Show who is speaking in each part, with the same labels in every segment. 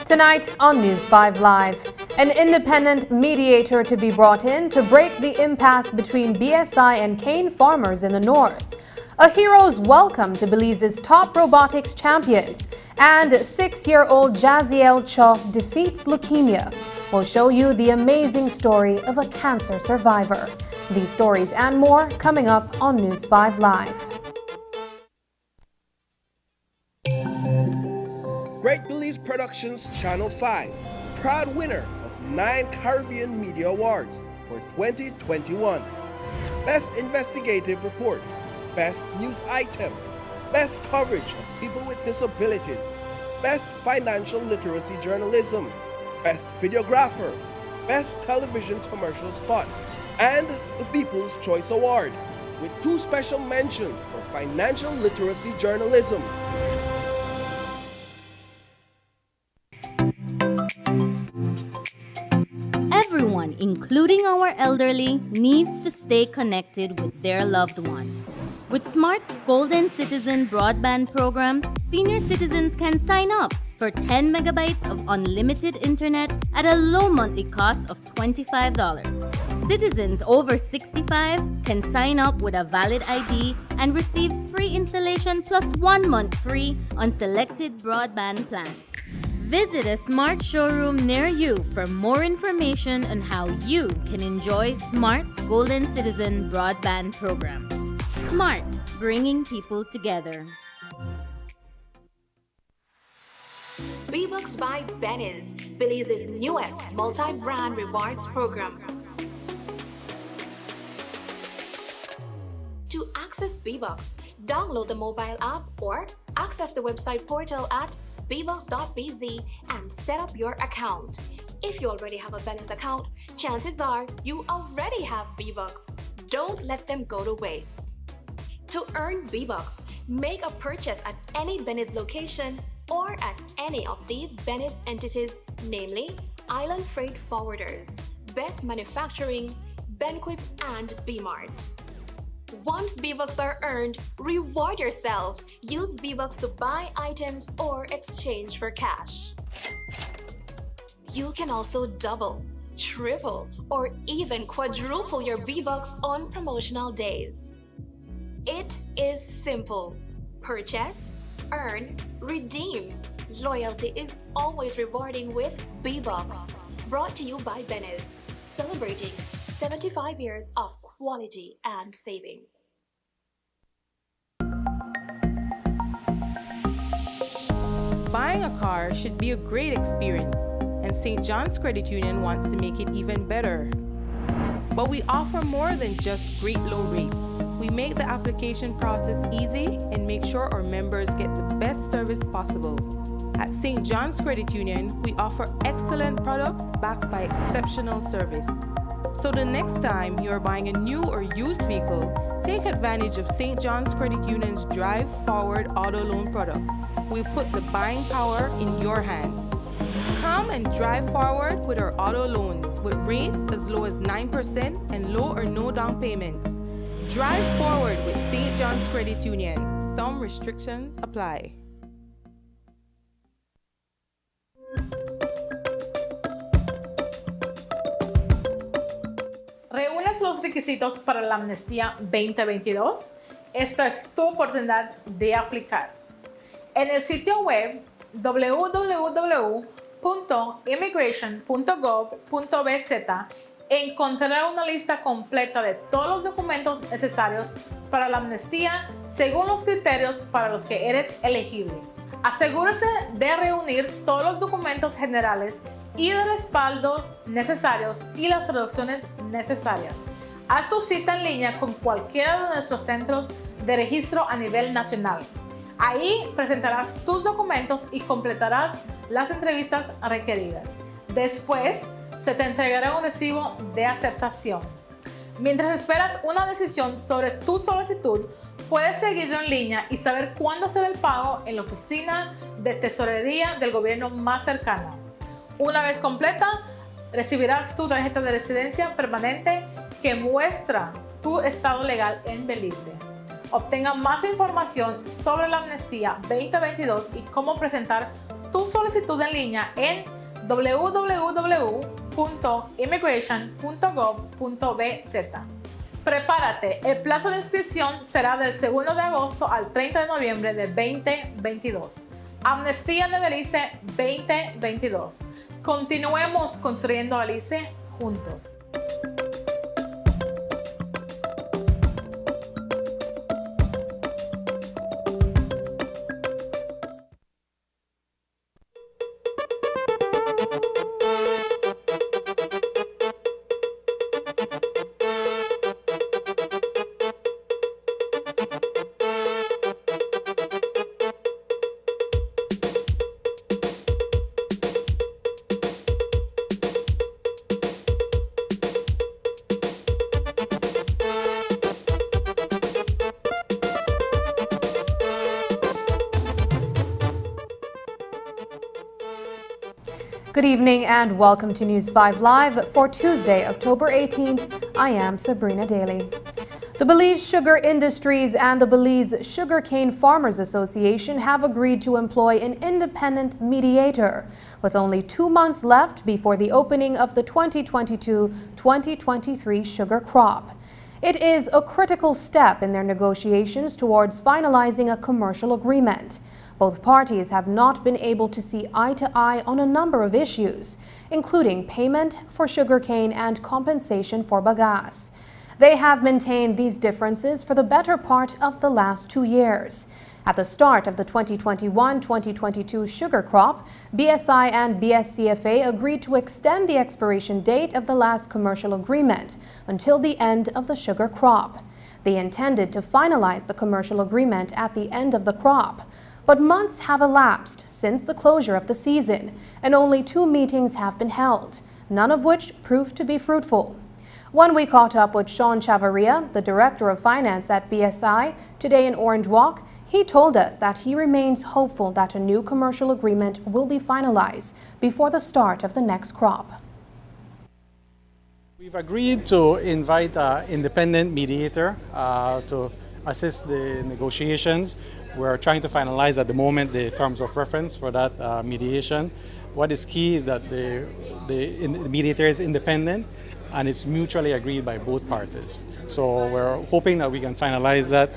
Speaker 1: Tonight on News 5 Live, an independent mediator to be brought in to break the impasse between BSI and cane farmers in the north. A hero's welcome to Belize's top robotics champions. And 6-year-old Jaziel Cho defeats leukemia. We'll show you the amazing story of a cancer survivor. These stories and more coming up on News 5 Live.
Speaker 2: Great Belize Productions Channel 5, proud winner of 9 Caribbean Media Awards for 2021. Best Investigative Report, Best News Item, Best Coverage of People with Disabilities, Best Financial Literacy Journalism, Best Videographer, Best Television Commercial Spot, and the People's Choice Award, with 2 special mentions for Financial Literacy Journalism.
Speaker 3: Everyone, including our elderly, needs to stay connected with their loved ones. With Smart's Golden Citizen Broadband program, senior citizens can sign up for 10 megabytes of unlimited internet at a low monthly cost of $25. Citizens over 65 can sign up with a valid ID and receive free installation plus 1 month free on selected broadband plans. Visit a Smart showroom near you for more information on how you can enjoy Smart's Golden Citizen Broadband program. Smart, bringing people together.
Speaker 4: V-Bucks by Belize, Belize's newest multi-brand rewards program. To access V-Bucks, download the mobile app or access the website portal at bbucks.bz and set up your account. If you already have a Belize account, chances are you already have V-Bucks. Don't let them go to waste. To earn V-Bucks, make a purchase at any Belize location or at any of these Belize entities, namely Island Freight Forwarders, Best Manufacturing, Benquip, and B-Mart. Once V-Bucks are earned, reward yourself. Use V-Bucks to buy items or exchange for cash. You can also double, triple, or even quadruple your V-Bucks on promotional days. It is simple. Purchase, earn, redeem. Loyalty is always rewarding with V-Bucks. Brought to you by Belize, celebrating 75 years of quality and savings.
Speaker 5: Buying a car should be a great experience, and St. John's Credit Union wants to make it even better. But we offer more than just great low rates. We make the application process easy and make sure our members get the best service possible. At St. John's Credit Union, we offer excellent products backed by exceptional service. So the next time you are buying a new or used vehicle, take advantage of St. John's Credit Union's Drive Forward Auto Loan product. We'll put the buying power in your hands. Come and drive forward with our auto loans with rates as low as 9% and low or no down payments. Drive forward with St. John's Credit Union. Some restrictions apply.
Speaker 6: ¿Reúnes los requisitos para la amnistía 2022? Esta es tu oportunidad de aplicar. En el sitio web www.immigration.gov.bz encontrarás una lista completa de todos los documentos necesarios para la amnistía según los criterios para los que eres elegible. Asegúrese de reunir todos los documentos generales y de respaldos necesarios y las traducciones necesarias. Haz tu cita en línea con cualquiera de nuestros centros de registro a nivel nacional. Ahí presentarás tus documentos y completarás las entrevistas requeridas. Después, se te entregará un recibo de aceptación. Mientras esperas una decisión sobre tu solicitud, puedes seguirlo en línea y saber cuándo será el pago en la oficina de tesorería del gobierno más cercana. Una vez completa, recibirás tu tarjeta de residencia permanente que muestra tu estado legal en Belice. Obtenga más información sobre la amnistía 2022 y cómo presentar tu solicitud en línea en www.immigration.gov.bz. Prepárate, el plazo de inscripción será del 2 de agosto al 30 de noviembre de 2022. Amnistía de Belice 2022. Continuemos construyendo Belice juntos.
Speaker 1: Good evening and welcome to News 5 Live for Tuesday, October 18th. I am Sabrina Daly. The Belize Sugar Industries and the Belize Sugarcane Farmers Association have agreed to employ an independent mediator, with only 2 months left before the opening of the 2022-2023 sugar crop. It is a critical step in their negotiations towards finalizing a commercial agreement. Both parties have not been able to see eye to eye on a number of issues, including payment for sugarcane and compensation for bagasse. They have maintained these differences for the better part of the last 2 years. At the start of the 2021-2022 sugar crop, BSI and BSCFA agreed to extend the expiration date of the last commercial agreement until the end of the sugar crop. They intended to finalize the commercial agreement at the end of the crop. But months have elapsed since the closure of the season, and only 2 meetings have been held, none of which proved to be fruitful. When we caught up with Sean Chavaria, the Director of Finance at BSI, today in Orange Walk, he told us that he remains hopeful that a new commercial agreement will be finalized before the start of the next crop.
Speaker 7: We've agreed to invite an independent mediator to assist the negotiations. We're trying to finalize at the moment the terms of reference for that mediation. What is key is that the mediator is independent and it's mutually agreed by both parties. So we're hoping that we can finalize that,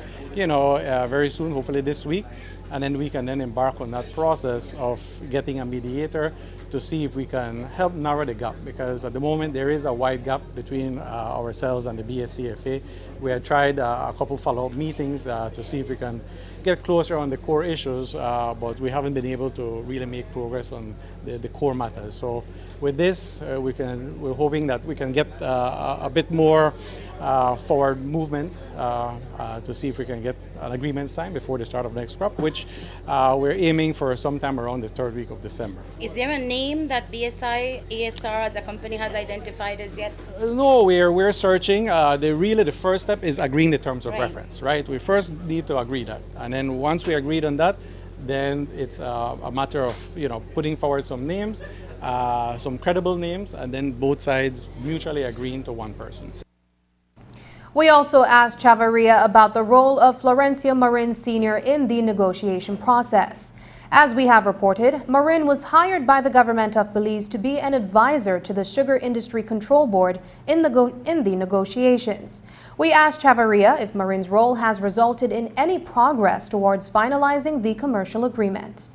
Speaker 7: very soon, hopefully this week, and then we can then embark on that process of getting a mediator to see if we can help narrow the gap, because at the moment there is a wide gap between ourselves and the BSCFA. We had tried a couple follow-up meetings to see if we can get closer on the core issues, but we haven't been able to really make progress on the core matters. So with this, we're hoping that we can get a bit more forward movement to see if we can get an agreement signed before the start of next crop, which we're aiming for sometime around the 3rd week of December.
Speaker 8: Is there a name that BSI ASR as a company has identified as yet?
Speaker 7: No, we're searching. The first step is agreeing the terms of reference, right? We first need to agree that, and then once we agreed on that, then it's a matter of putting forward some names, some credible names, and then both sides mutually agreeing to one person.
Speaker 1: We also asked Chavarria about the role of Florencio Marin Sr. in the negotiation process. As we have reported, Marin was hired by the government of Belize to be an advisor to the Sugar Industry Control Board in the negotiations. We asked Chavarria if Marin's role has resulted in any progress towards finalizing the commercial agreement.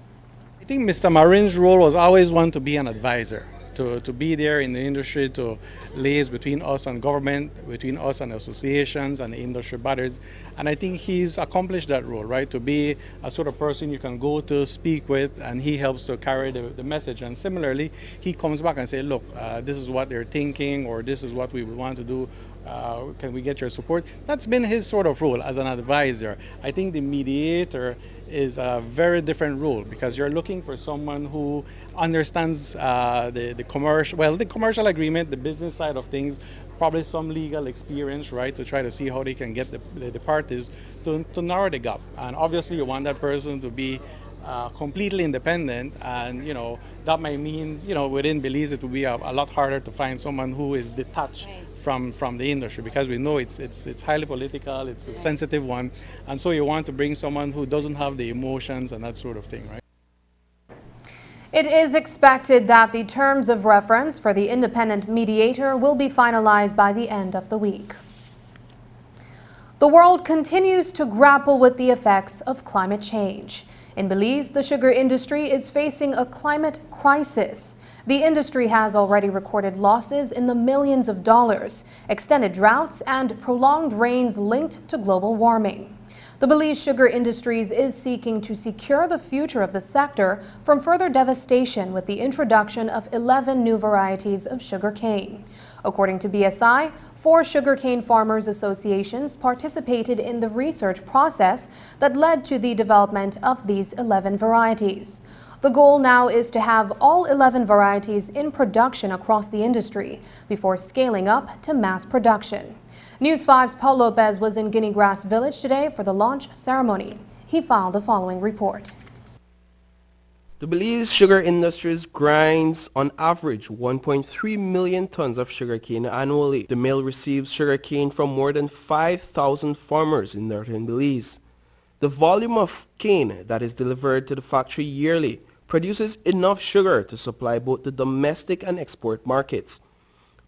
Speaker 7: I think Mr. Marin's role was always one to be an advisor, to be there in the industry, to liaise between us and government, between us and associations and the industry bodies. And I think he's accomplished that role, right? To be a sort of person you can go to speak with, and he helps to carry the message. And similarly, he comes back and says, look, this is what they're thinking, or this is what we would want to do. Can we get your support? That's been his sort of role as an advisor. I think the mediator is a very different role, because you're looking for someone who understands the commercial agreement, the business side of things, probably some legal experience, right, to try to see how they can get the parties to narrow the gap. And obviously you want that person to be completely independent, and that might mean within Belize it will be a lot harder to find someone who is detached from the industry, because we know it's highly political, it's a sensitive one, and so you want to bring someone who doesn't have the emotions and that sort of thing, right?
Speaker 1: It is expected that the terms of reference for the independent mediator will be finalized by the end of the week. The world continues to grapple with the effects of climate change. In Belize, the sugar industry is facing a climate crisis. The industry has already recorded losses in the millions of dollars, extended droughts, and prolonged rains linked to global warming. The Belize Sugar Industries is seeking to secure the future of the sector from further devastation with the introduction of 11 new varieties of sugarcane. According to BSI, 4 sugarcane farmers' associations participated in the research process that led to the development of these 11 varieties. The goal now is to have all 11 varieties in production across the industry before scaling up to mass production. News 5's Paul Lopez was in Guinea Grass Village today for the launch ceremony. He filed the following report.
Speaker 2: The Belize Sugar Industries grinds on average 1.3 million tons of sugarcane annually. The mill receives sugarcane from more than 5,000 farmers in northern Belize. The volume of cane that is delivered to the factory yearly produces enough sugar to supply both the domestic and export markets.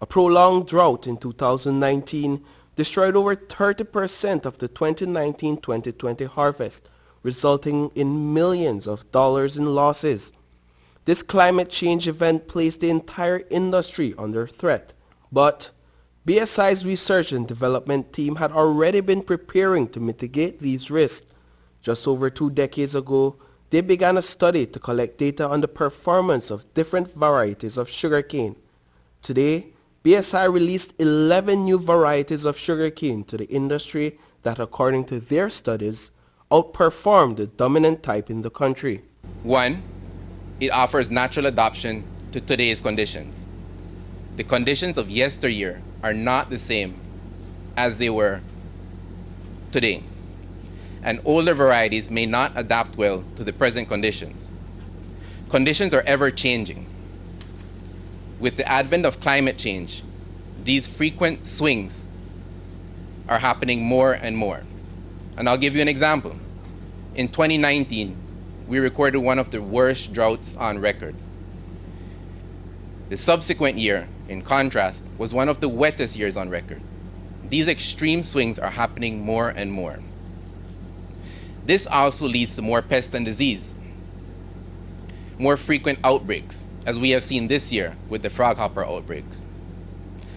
Speaker 2: A prolonged drought in 2019 destroyed over 30% of the 2019-2020 harvest, resulting in millions of dollars in losses. This climate change event placed the entire industry under threat, but BSI's research and development team had already been preparing to mitigate these risks. Just over 2 decades ago, they began a study to collect data on the performance of different varieties of sugarcane. Today, BSI released 11 new varieties of sugarcane to the industry that, according to their studies, outperformed the dominant type in the country.
Speaker 9: 1, it offers natural adaptation to today's conditions. The conditions of yesteryear are not the same as they were today, and older varieties may not adapt well to the present conditions. Conditions are ever changing. With the advent of climate change, these frequent swings are happening more and more. And I'll give you an example. In 2019, we recorded one of the worst droughts on record. The subsequent year, in contrast, was one of the wettest years on record. These extreme swings are happening more and more. This also leads to more pest and disease, more frequent outbreaks, as we have seen this year with the froghopper outbreaks.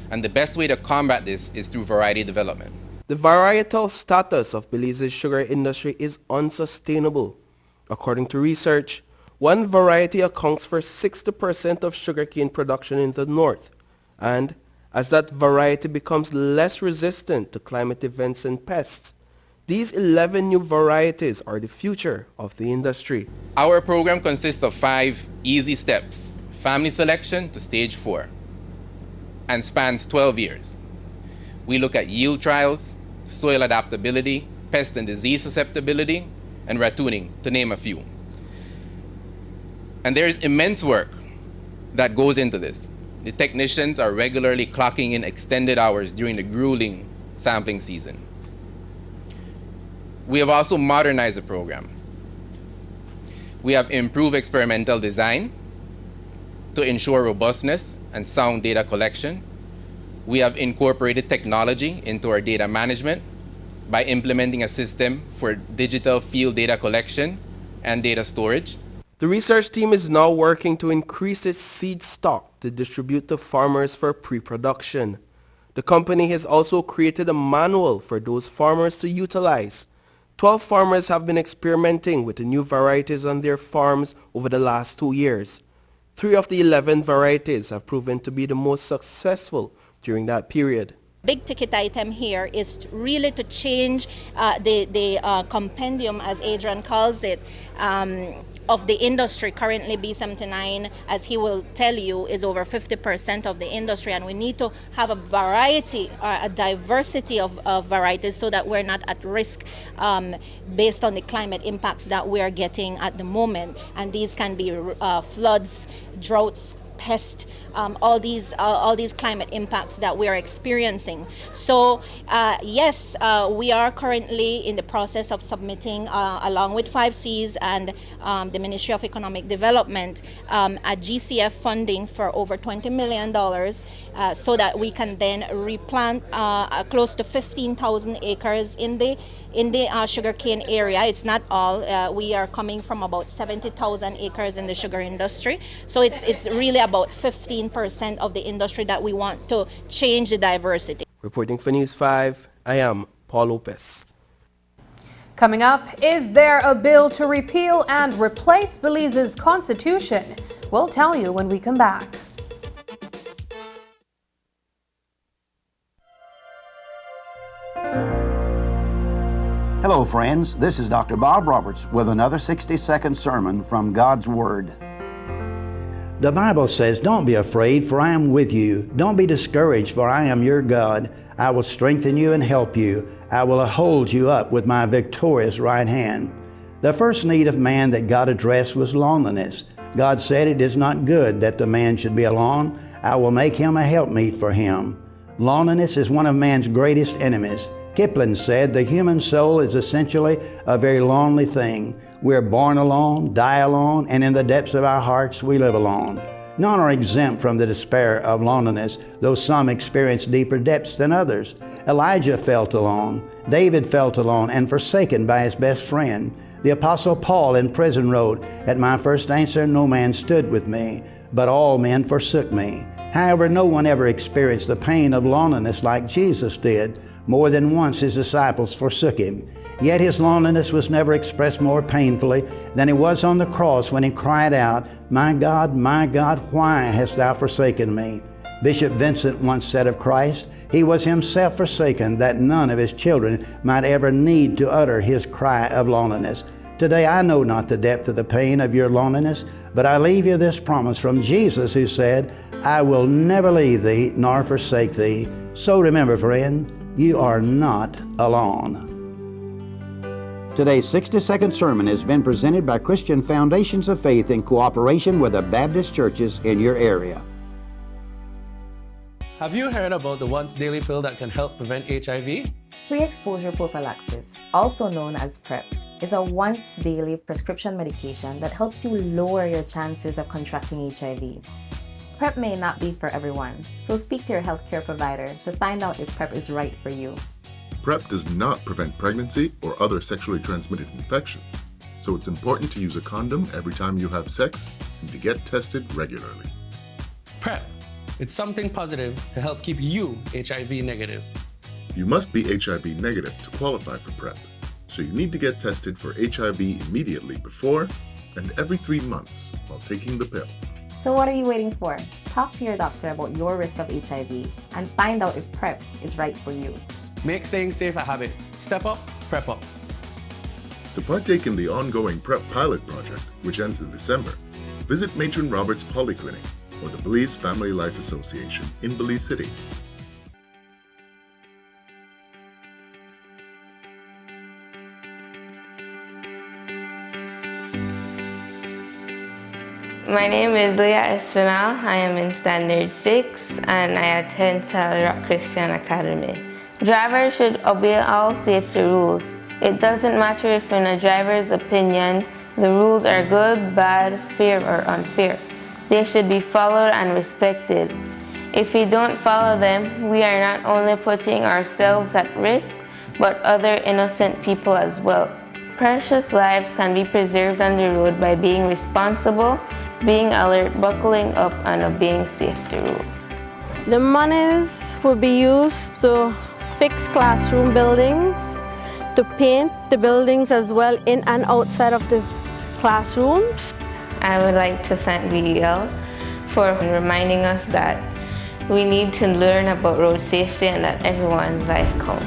Speaker 9: And the best way to combat this is through variety development.
Speaker 2: The varietal status of Belize's sugar industry is unsustainable. According to research, one variety accounts for 60% of sugarcane production in the north, and as that variety becomes less resistant to climate events and pests, these 11 new varieties are the future of the industry.
Speaker 9: Our program consists of 5 easy steps: family selection to stage 4, and spans 12 years. We look at yield trials, soil adaptability, pest and disease susceptibility, and ratooning, to name a few. And there is immense work that goes into this. The technicians are regularly clocking in extended hours during the grueling sampling season. We have also modernized the program. We have improved experimental design to ensure robustness and sound data collection. We have incorporated technology into our data management by implementing a system for digital field data collection and data storage.
Speaker 2: The research team is now working to increase its seed stock to distribute to farmers for pre-production. The company has also created a manual for those farmers to utilize. 12 farmers have been experimenting with the new varieties on their farms over the last 2 years. 3 of the 11 varieties have proven to be the most successful during that period.
Speaker 10: Big ticket item here is really to change the compendium, as Adrian calls it, of the industry. Currently B79, as he will tell you, is over 50% of the industry, and we need to have a variety, a diversity of varieties so that we're not at risk based on the climate impacts that we're getting at the moment. And these can be floods, droughts, pests, all these climate impacts that we are experiencing. So yes, we are currently in the process of submitting, along with 5Cs and the Ministry of Economic Development, a GCF funding for over $20 million so that we can then replant close to 15,000 acres in the sugarcane area. It's not all. We are coming from about 70,000 acres in the sugar industry. So it's really about 15% of the industry that we want to change the diversity.
Speaker 2: Reporting for News 5, I am Paul Lopez.
Speaker 1: Coming up, is there a bill to repeal and replace Belize's constitution? We'll tell you when we come back.
Speaker 11: Hello friends, this is Dr. Bob Roberts with another 60-second sermon from God's Word. The Bible says, "Don't be afraid, for I am with you. Don't be discouraged, for I am your God. I will strengthen you and help you. I will hold you up with my victorious right hand." The first need of man that God addressed was loneliness. God said, "It is not good that the man should be alone. I will make him a helpmeet for him." Loneliness is one of man's greatest enemies. Kipling said, "The human soul is essentially a very lonely thing. We're born alone, die alone, and in the depths of our hearts we live alone." None are exempt from the despair of loneliness, though some experience deeper depths than others. Elijah felt alone. David felt alone and forsaken by his best friend. The Apostle Paul in prison wrote, "At my first answer no man stood with me, but all men forsook me." However, no one ever experienced the pain of loneliness like Jesus did. More than once his disciples forsook him. Yet his loneliness was never expressed more painfully than it was on the cross when he cried out, my God, why hast thou forsaken me?" Bishop Vincent once said of Christ, "He was himself forsaken that none of his children might ever need to utter his cry of loneliness." Today I know not the depth of the pain of your loneliness, but I leave you this promise from Jesus, who said, "I will never leave thee nor forsake thee." So remember, friend, you are not alone. Today's 60-second sermon has been presented by Christian Foundations of Faith in cooperation with the Baptist churches in your area.
Speaker 12: Have you heard about the once daily pill that can help prevent HIV?
Speaker 13: Pre-exposure prophylaxis, also known as PrEP, is a once daily prescription medication that helps you lower your chances of contracting HIV. PrEP may not be for everyone, so speak to your healthcare provider to find out if PrEP is right for you.
Speaker 14: PrEP does not prevent pregnancy or other sexually transmitted infections, so it's important to use a condom every time you have sex and to get tested regularly.
Speaker 12: PrEP. It's something positive to help keep you HIV negative.
Speaker 14: You must be HIV negative to qualify for PrEP, so you need to get tested for HIV immediately before and every 3 months while taking the pill.
Speaker 13: So what are you waiting for? Talk to your doctor about your risk of HIV and find out if PrEP is right for you.
Speaker 12: Make staying safe a habit. Step up, PrEP up.
Speaker 14: To partake in the ongoing PrEP pilot project, which ends in December, visit Matron Roberts Polyclinic or the Belize Family Life Association in Belize City.
Speaker 15: My name is Leah Espinal. I am in Standard 6 and I attend Saddle Rock Christian Academy. Drivers should obey all safety rules. It doesn't matter if in a driver's opinion the rules are good, bad, fair or unfair. They should be followed and respected. If we don't follow them, we are not only putting ourselves at risk, but other innocent people as well. Precious lives can be preserved on the road by being responsible, being alert, buckling up and obeying safety rules.
Speaker 16: The monies will be used to fix classroom buildings, to paint the buildings as well in and outside of the classrooms.
Speaker 15: I would like to thank BEL for reminding us that we need to learn about road safety and that everyone's life counts.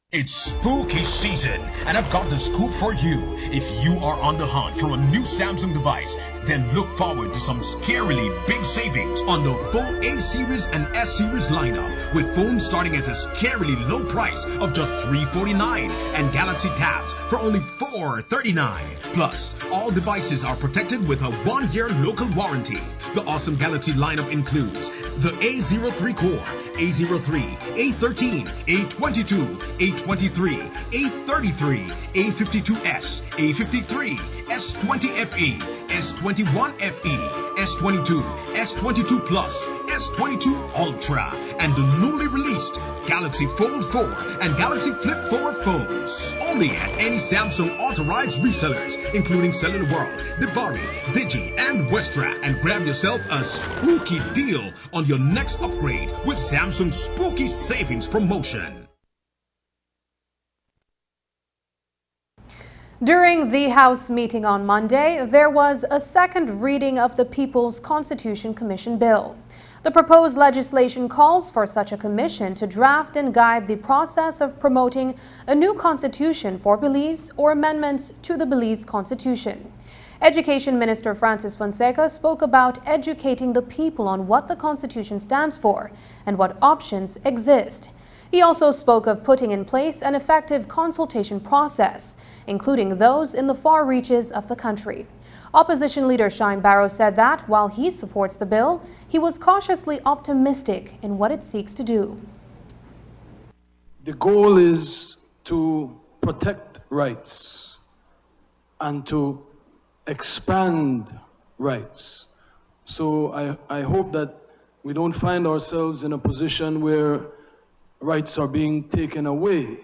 Speaker 17: It's spooky season, and I've got the scoop for you. If you are on the hunt for a new Samsung device, then look forward to some scarily big savings on the full A-series and S-series lineup, with phones starting at a scarily low price of just $349 and Galaxy Tabs for only $439. Plus, all devices are protected with a 1-year local warranty. The awesome Galaxy lineup includes the A03 Core, A03, A13, A22, A23, A33, A52s, A53, S20 FE, S21 FE, S22, S22 Plus, S22 Ultra, and the newly released Galaxy Fold 4 and Galaxy Flip 4 phones. Only at any Samsung authorized resellers, including Cellular World, Divari, Digi, and Westra, and grab yourself a spooky deal on your next upgrade with Samsung's Spooky Savings Promotion.
Speaker 1: During the House meeting on Monday, there was a second reading of the People's Constitution Commission bill. The proposed legislation calls for such a commission to draft and guide the process of promoting a new constitution for Belize or amendments to the Belize Constitution. Education Minister Francis Fonseca spoke about educating the people on what the Constitution stands for and what options exist. He also spoke of putting in place an effective consultation process, including those in the far reaches of the country. Opposition leader Shine Barrow said that while he supports the bill, he was cautiously optimistic in what it seeks to do.
Speaker 18: The goal is to protect rights and to expand rights. So I hope that we don't find ourselves in a position where rights are being taken away,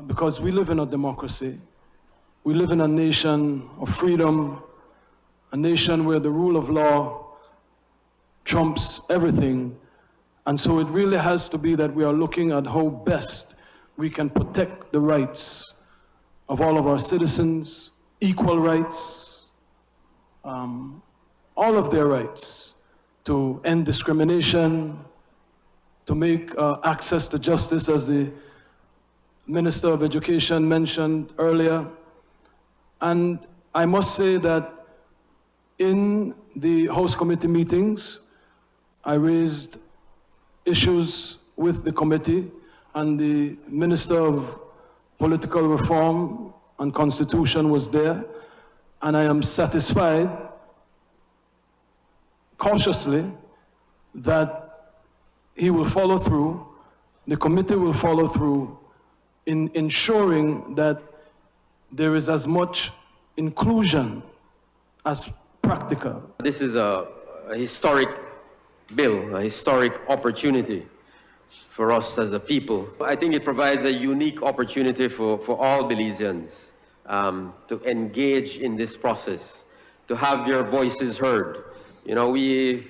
Speaker 18: because we live in a democracy. We live in a nation of freedom, a nation where the rule of law trumps everything. And so it really has to be that we are looking at how best we can protect the rights of all of our citizens, equal rights, all of their rights, to end discrimination, to make access to justice, as the Minister of Education mentioned earlier. And I must say that in the House Committee meetings, I raised issues with the committee, and the Minister of Political Reform and Constitution was there, and I am satisfied, cautiously, that he will follow through, the committee will follow through in ensuring that there is as much inclusion as practical.
Speaker 19: This is a historic bill, a historic opportunity for us as a people. I think it provides a unique opportunity for all Belizeans to engage in this process, to have your voices heard. You know, we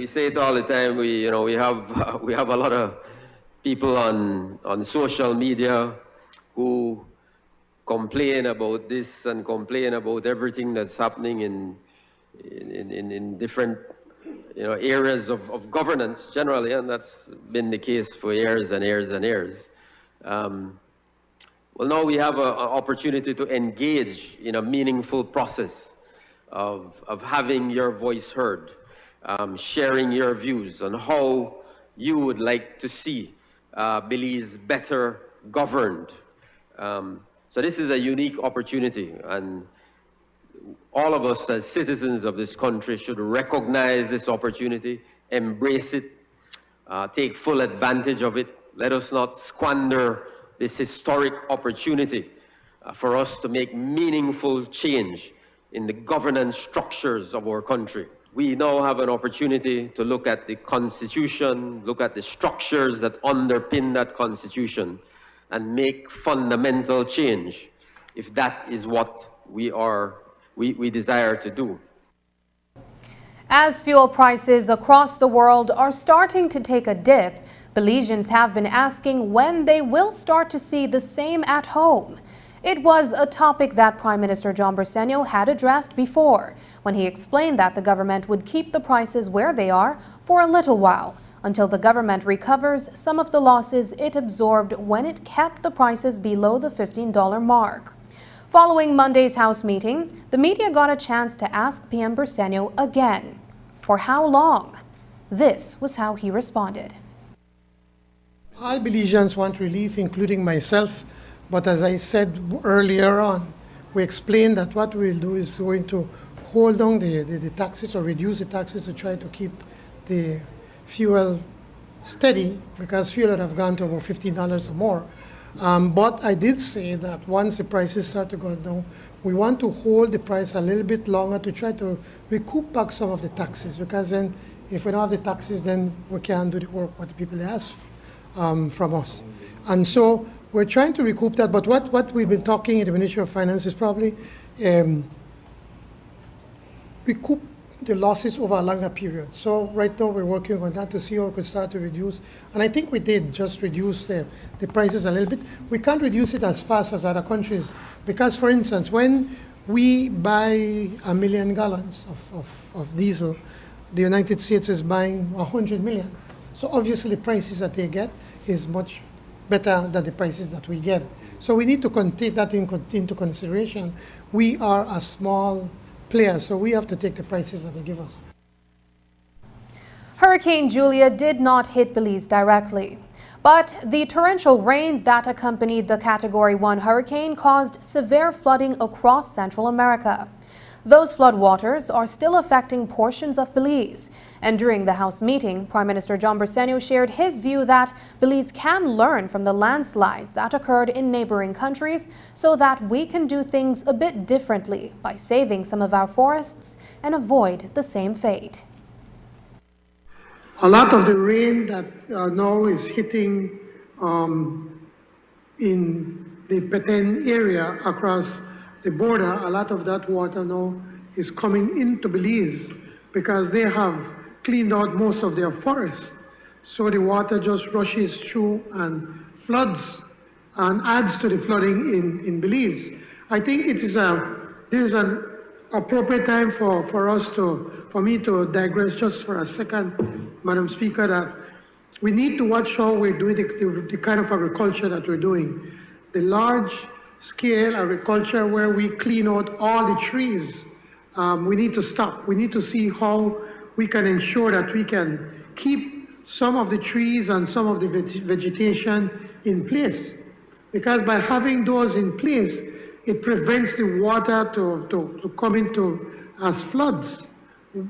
Speaker 19: say it all the time. We have a lot of people on social media who complain about this and complain about everything that's happening in different areas of governance generally, and that's been the case for years and years and years. Well, now we have an opportunity to engage in a meaningful process of having your voice heard. sharing your views on how you would like to see Belize better governed. So this is a unique opportunity, and all of us as citizens of this country should recognize this opportunity, embrace it, take full advantage of it. Let us not squander this historic opportunity for us to make meaningful change in the governance structures of our country. We now have an opportunity to look at the Constitution, look at the structures that underpin that Constitution, and make fundamental change if that is what we desire to do.
Speaker 1: As fuel prices across the world are starting to take a dip, Belizeans have been asking when they will start to see the same at home. It was a topic that Prime Minister John Briceño had addressed before, when he explained that the government would keep the prices where they are for a little while, until the government recovers some of the losses it absorbed when it kept the prices below the $15 mark. Following Monday's House meeting, the media got a chance to ask PM Briceño again. For how long? This was how he responded.
Speaker 20: All Belizeans want relief, including myself, but as I said earlier on, we explained that what we'll do is going to hold down the taxes or reduce the taxes to try to keep the fuel steady, because fuel would have gone to about $15 or more. But I did say that once the prices start to go down, we want to hold the price a little bit longer to try to recoup back some of the taxes, because then if we don't have the taxes, then we can't do the work what the people ask from us. And so we're trying to recoup that, but what we've been talking in the Ministry of Finance is probably recoup the losses over a longer period. So right now we're working on that to see how we could start to reduce. And I think we did just reduce the prices a little bit. We can't reduce it as fast as other countries because, for instance, when we buy 1 million gallons of diesel, the United States is buying 100 million. So obviously the prices that they get is much better than the prices that we get. So we need to take that into consideration. We are a small player, so we have to take the prices that they give us.
Speaker 1: Hurricane Julia did not hit Belize directly, but the torrential rains that accompanied the Category 1 hurricane caused severe flooding across Central America. Those floodwaters are still affecting portions of Belize. And during the House meeting, Prime Minister John Briceño shared his view that Belize can learn from the landslides that occurred in neighboring countries so that we can do things a bit differently by saving some of our forests and avoid the same fate.
Speaker 20: A lot of the rain that now is hitting in the Petén area across the border, a lot of that water now is coming into Belize because they have cleaned out most of their forests. So the water just rushes through and floods and adds to the flooding in Belize. I think this is an appropriate time for me to digress just for a second, Madam Speaker, that we need to watch how we're doing the kind of agriculture that we're doing. The large scale agriculture where we clean out all the trees, we need to stop. We need to see how we can ensure that we can keep some of the trees and some of the vegetation in place. Because by having those in place, it prevents the water to come into as floods,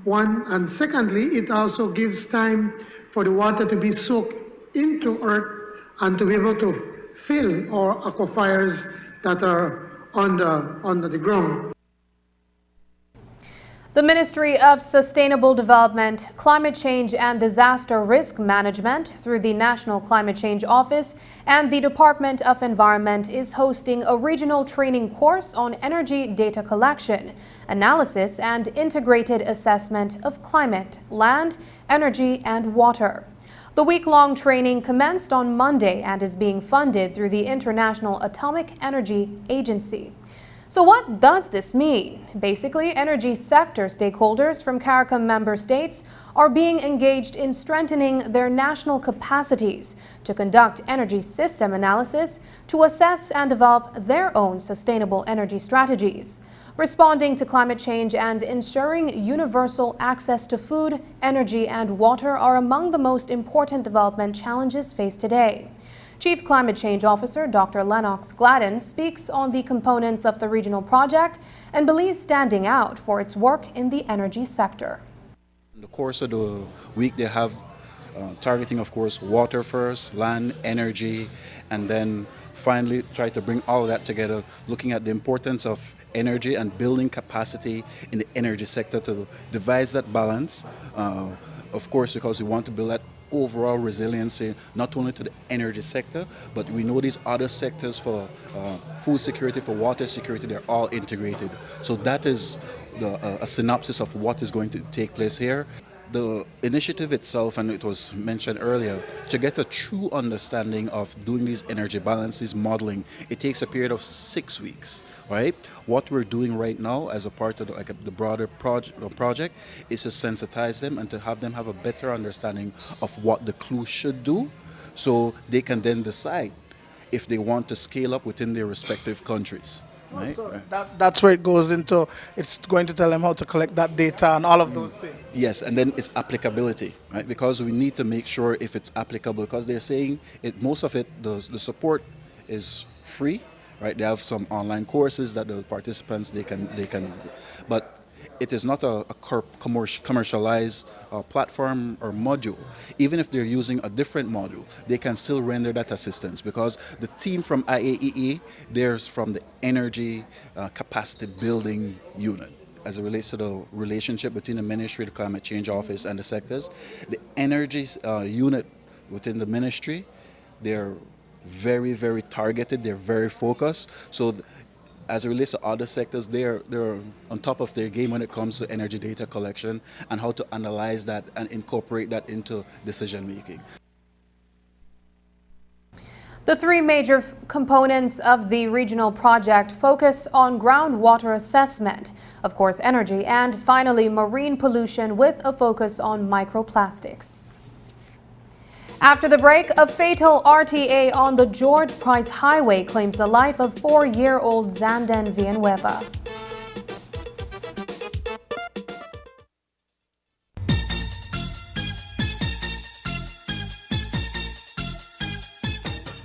Speaker 20: one. And secondly, it also gives time for the water to be soaked into earth and to be able to fill our aquifers that are under the ground.
Speaker 1: The Ministry of Sustainable Development, Climate Change and Disaster Risk Management through the National Climate Change Office and the Department of Environment is hosting a regional training course on energy data collection, analysis and integrated assessment of climate, land, energy and water. The week-long training commenced on Monday and is being funded through the International Atomic Energy Agency. So what does this mean? Basically, energy sector stakeholders from CARICOM member states are being engaged in strengthening their national capacities to conduct energy system analysis to assess and develop their own sustainable energy strategies. Responding to climate change and ensuring universal access to food, energy, and water are among the most important development challenges faced today. Chief Climate Change Officer Dr. Lennox Gladden speaks on the components of the regional project and believes standing out for its work in the energy sector.
Speaker 21: In the course of the week, they have targeting, of course, water first, land, energy, and then finally try to bring all of that together, looking at the importance of energy and building capacity in the energy sector to devise that balance, of course, because we want to build that overall resiliency, not only to the energy sector, but we know these other sectors for food security, for water security, they're all integrated. So that is a synopsis of what is going to take place here. The initiative itself, and it was mentioned earlier, to get a true understanding of doing these energy balances modeling, it takes a period of 6 weeks, right? What we're doing right now as a part of the broader project is to sensitize them and to have them have a better understanding of what the clue should do, so they can then decide if they want to scale up within their respective countries. Right?
Speaker 22: So that's where it goes into, it's going to tell them how to collect that data and all of those things.
Speaker 21: Yes, and then it's applicability, right? Because we need to make sure if it's applicable, because they're saying most of it, the support is free, right? They have some online courses that the participants they can, but it is not a commercialized platform or module. Even if they're using a different module, they can still render that assistance, because the team from IAEA, there's from the Energy Capacity Building Unit. As it relates to the relationship between the Ministry, the Climate Change Office, and the sectors, the energy unit within the ministry, they're very, very targeted, they're very focused. So as it relates to other sectors, they're on top of their game when it comes to energy data collection and how to analyze that and incorporate that into decision making.
Speaker 1: The three major components of the regional project focus on groundwater assessment, of course energy, and finally marine pollution with a focus on microplastics. After the break, a fatal RTA on the George Price Highway claims the life of 4-year-old Zanden Villanueva.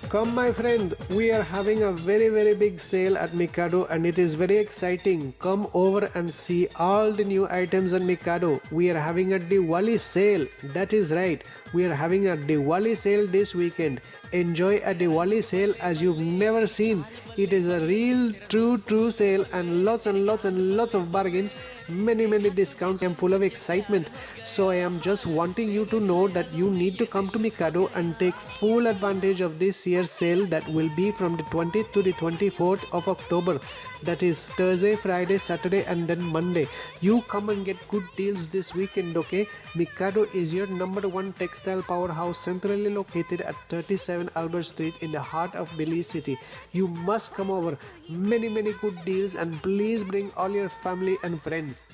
Speaker 23: Come my friend, we are having a very big sale at Mikado and it is very exciting. Come over and see all the new items on Mikado. We are having a Diwali sale. That is right. We are having a Diwali sale this weekend. Enjoy a Diwali sale as you've never seen. It is a real true sale and lots of bargains, many discounts. I am full of excitement. So I am just wanting you to know that you need to come to Mikado and take full advantage of this year's sale that will be from the 20th to the 24th of October. That is Thursday, Friday, Saturday and then Monday. You come and get good deals this weekend, okay? Mikado is your #1 textile powerhouse, centrally located at 37 Albert Street in the heart of Belize City. You must come over. Many good deals, and please bring all your family and friends.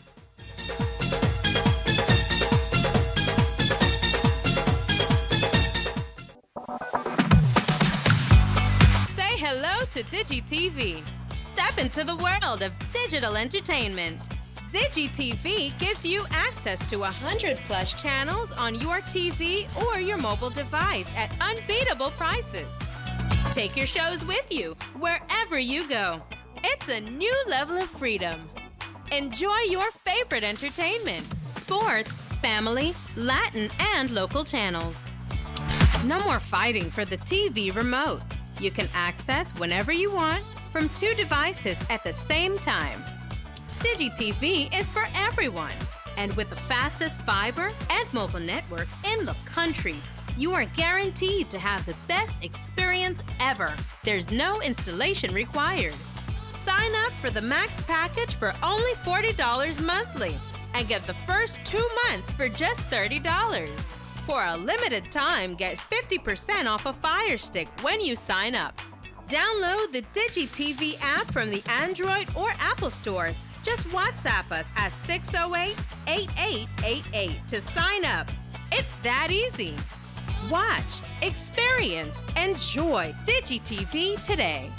Speaker 24: Say hello to DigiTV. Step into the world of digital entertainment. DigiTV gives you access to 100+ channels on your TV or your mobile device at unbeatable prices. Take your shows with you wherever you go. It's a new level of freedom. Enjoy your favorite entertainment, sports, family, Latin, and local channels. No more fighting for the TV remote. You can access whenever you want from 2 devices at the same time. DigiTV is for everyone, and with the fastest fiber and mobile networks in the country, you are guaranteed to have the best experience ever. There's no installation required. Sign up for the Max package for only $40 monthly and get the first 2 months for just $30. For a limited time, get 50% off a Fire Stick when you sign up. Download the DigiTV app from the Android or Apple stores. Just WhatsApp us at 608-8888 to sign up. It's that easy. Watch, experience, enjoy DigiTV today.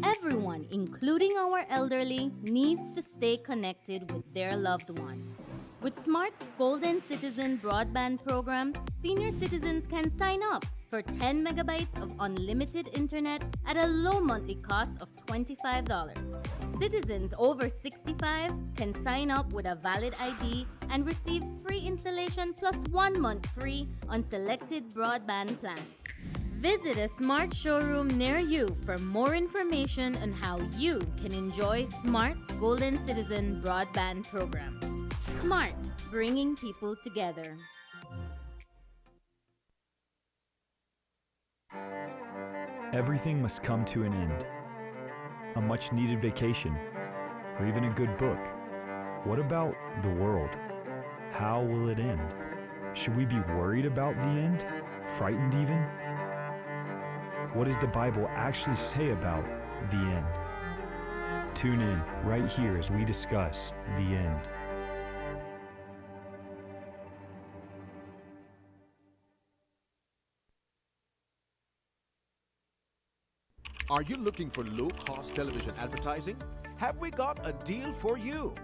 Speaker 3: Everyone, including our elderly, needs to stay connected with their loved ones. With Smart's Golden Citizen broadband program, senior citizens can sign up for 10 megabytes of unlimited internet at a low monthly cost of $25. Citizens over 65 can sign up with a valid ID and receive free installation plus 1 month free on selected broadband plans. Visit a Smart showroom near you for more information on how you can enjoy Smart's Golden Citizen broadband program. Smart, bringing people together.
Speaker 4: Everything must come to an end. A much-needed vacation, or even a good book. What about the world? How will it end? Should we be worried about the end? Frightened even? What does the Bible actually say about the end? Tune in right here as we discuss the end.
Speaker 5: Are you looking for low-cost television advertising? Have we got a deal for you?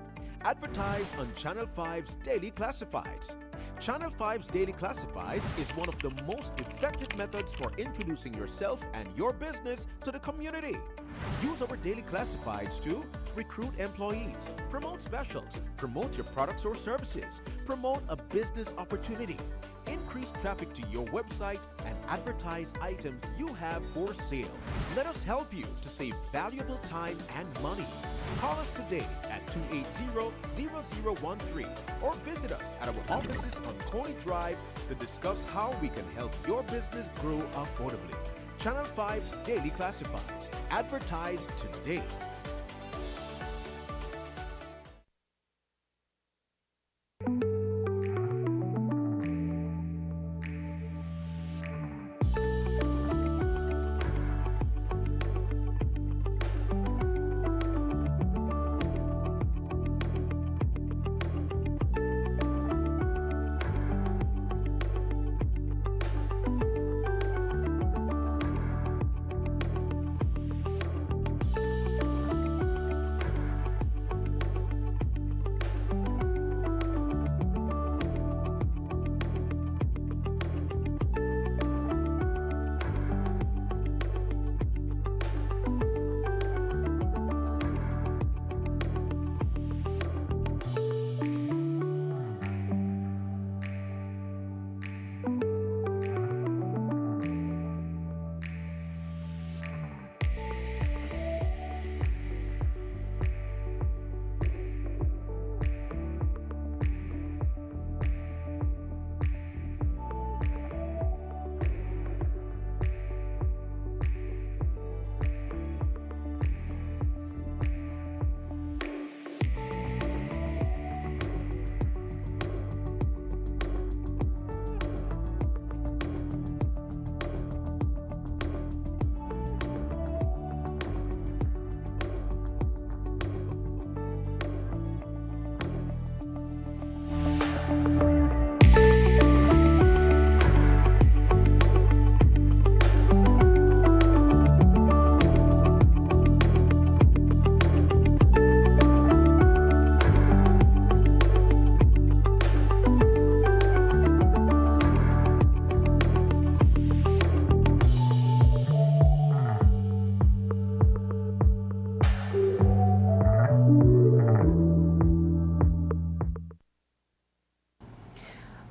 Speaker 5: Advertise on Channel 5's Daily Classifieds. Channel 5's Daily Classifieds is one of the most effective methods for introducing yourself and your business to the community. Use our Daily Classifieds to recruit employees, promote specials, promote your products or services, promote a business opportunity, increase traffic to your website, and advertise items you have for sale. Let us help you to save valuable time and money. Call us today at 280-0013 or visit us at our offices on Coney Drive to discuss how we can help your business grow affordably. Channel 5 Daily Classifieds. Advertise today.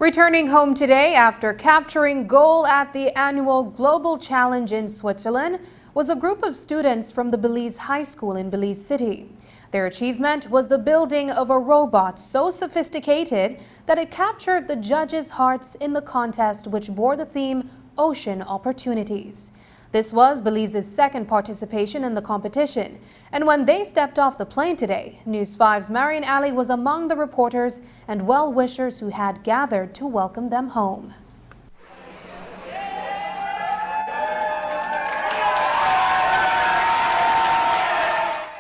Speaker 1: Returning home today after capturing gold at the annual Global Challenge in Switzerland was a group of students from the Belize High School in Belize City. Their achievement was the building of a robot so sophisticated that it captured the judges' hearts in the contest, which bore the theme Ocean Opportunities. This was Belize's second participation in the competition. And when they stepped off the plane today, News 5's Marian Ali was among the reporters and well-wishers who had gathered to welcome them home.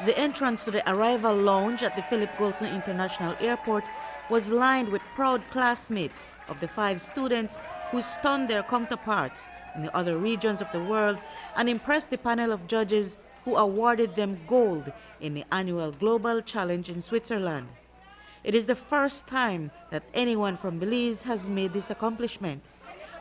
Speaker 6: The entrance to the arrival lounge at the Philip Goulson International Airport was lined with proud classmates of the 5 students who stunned their counterparts in the other regions of the world and impressed the panel of judges who awarded them gold in the annual Global Challenge in Switzerland. It is the first time that anyone from Belize has made this accomplishment.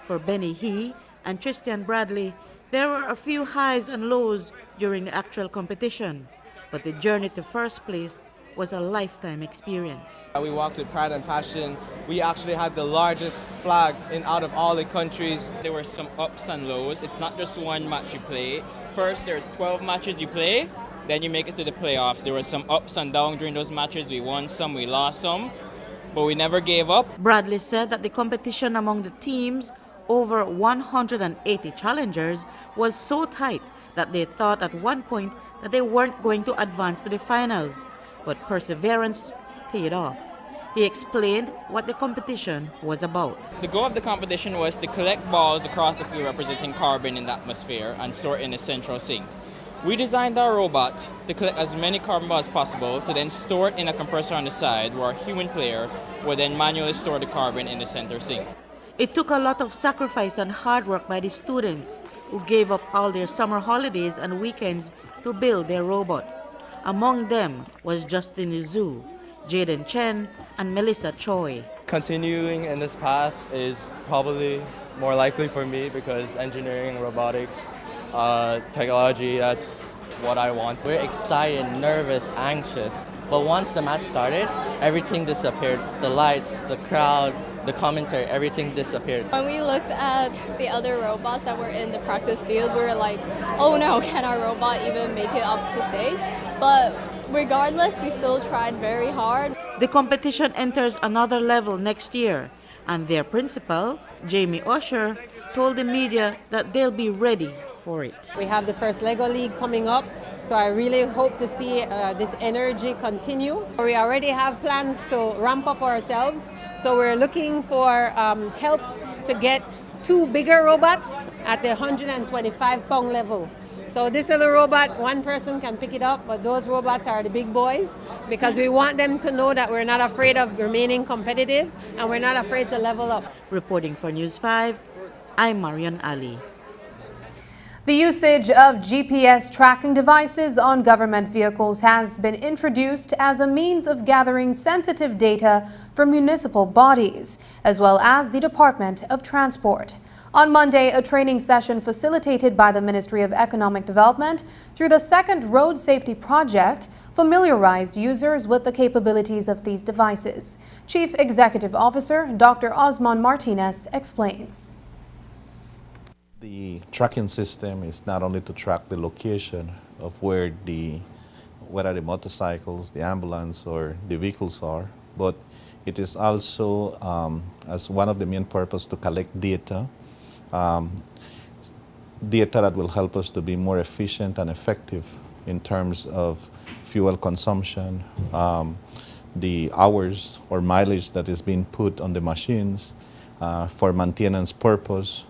Speaker 6: For Benny He and Tristan Bradley, there were a few highs and lows during the actual competition, but the journey to first place was a lifetime experience.
Speaker 7: We walked with pride and passion. We actually had the largest flag out of all the countries.
Speaker 8: There were some ups and lows. It's not just one match you play. First, there's 12 matches you play, then you make it to the playoffs. There were some ups and downs during those matches. We won some, we lost some, but we never gave up.
Speaker 6: Bradley said that the competition among the teams, over 180 challengers, was so tight that they thought at one point that they weren't going to advance to the finals. But perseverance paid off. He explained what the competition was about.
Speaker 8: The goal of the competition was to collect balls across the field representing carbon in the atmosphere and store it in a central sink. We designed our robot to collect as many carbon balls as possible to then store it in a compressor on the side where a human player would then manually store the carbon in the center sink.
Speaker 6: It took a lot of sacrifice and hard work by the students who gave up all their summer holidays and weekends to build their robot. Among them was Justin Zhu, Jaden Chen, and Melissa Choi.
Speaker 7: Continuing in this path is probably more likely for me because engineering, robotics, technology, that's what I want.
Speaker 9: We're excited, nervous, anxious, but once the match started, everything disappeared. The lights, the crowd, the commentary, everything disappeared.
Speaker 25: When we looked at the other robots that were in the practice field, we were like, oh no, can our robot even make it up to stage? But regardless, we still tried very hard.
Speaker 6: The competition enters another level next year, and their principal, Jamie Usher, told the media that they'll be ready for it.
Speaker 26: We have the first Lego League coming up, so I really hope to see this energy continue. We already have plans to ramp up ourselves, so we're looking for help to get 2 bigger robots at the 125-pound level. So this little robot, one person can pick it up, but those robots are the big boys because we want them to know that we're not afraid of remaining competitive and we're not afraid to level up.
Speaker 6: Reporting for News 5, I'm Marian Ali.
Speaker 1: The usage of GPS tracking devices on government vehicles has been introduced as a means of gathering sensitive data from municipal bodies, as well as the Department of Transport. On Monday, a training session facilitated by the Ministry of Economic Development through the second Road Safety Project familiarized users with the capabilities of these devices. Chief Executive Officer Dr. Osman Martinez explains.
Speaker 27: The tracking system is not only to track the location of whether the motorcycles, the ambulance, or the vehicles are, but it is also, as one of the main purposes, to collect data, data that will help us to be more efficient and effective in terms of fuel consumption, the hours or mileage that is being put on the machines for maintenance purpose,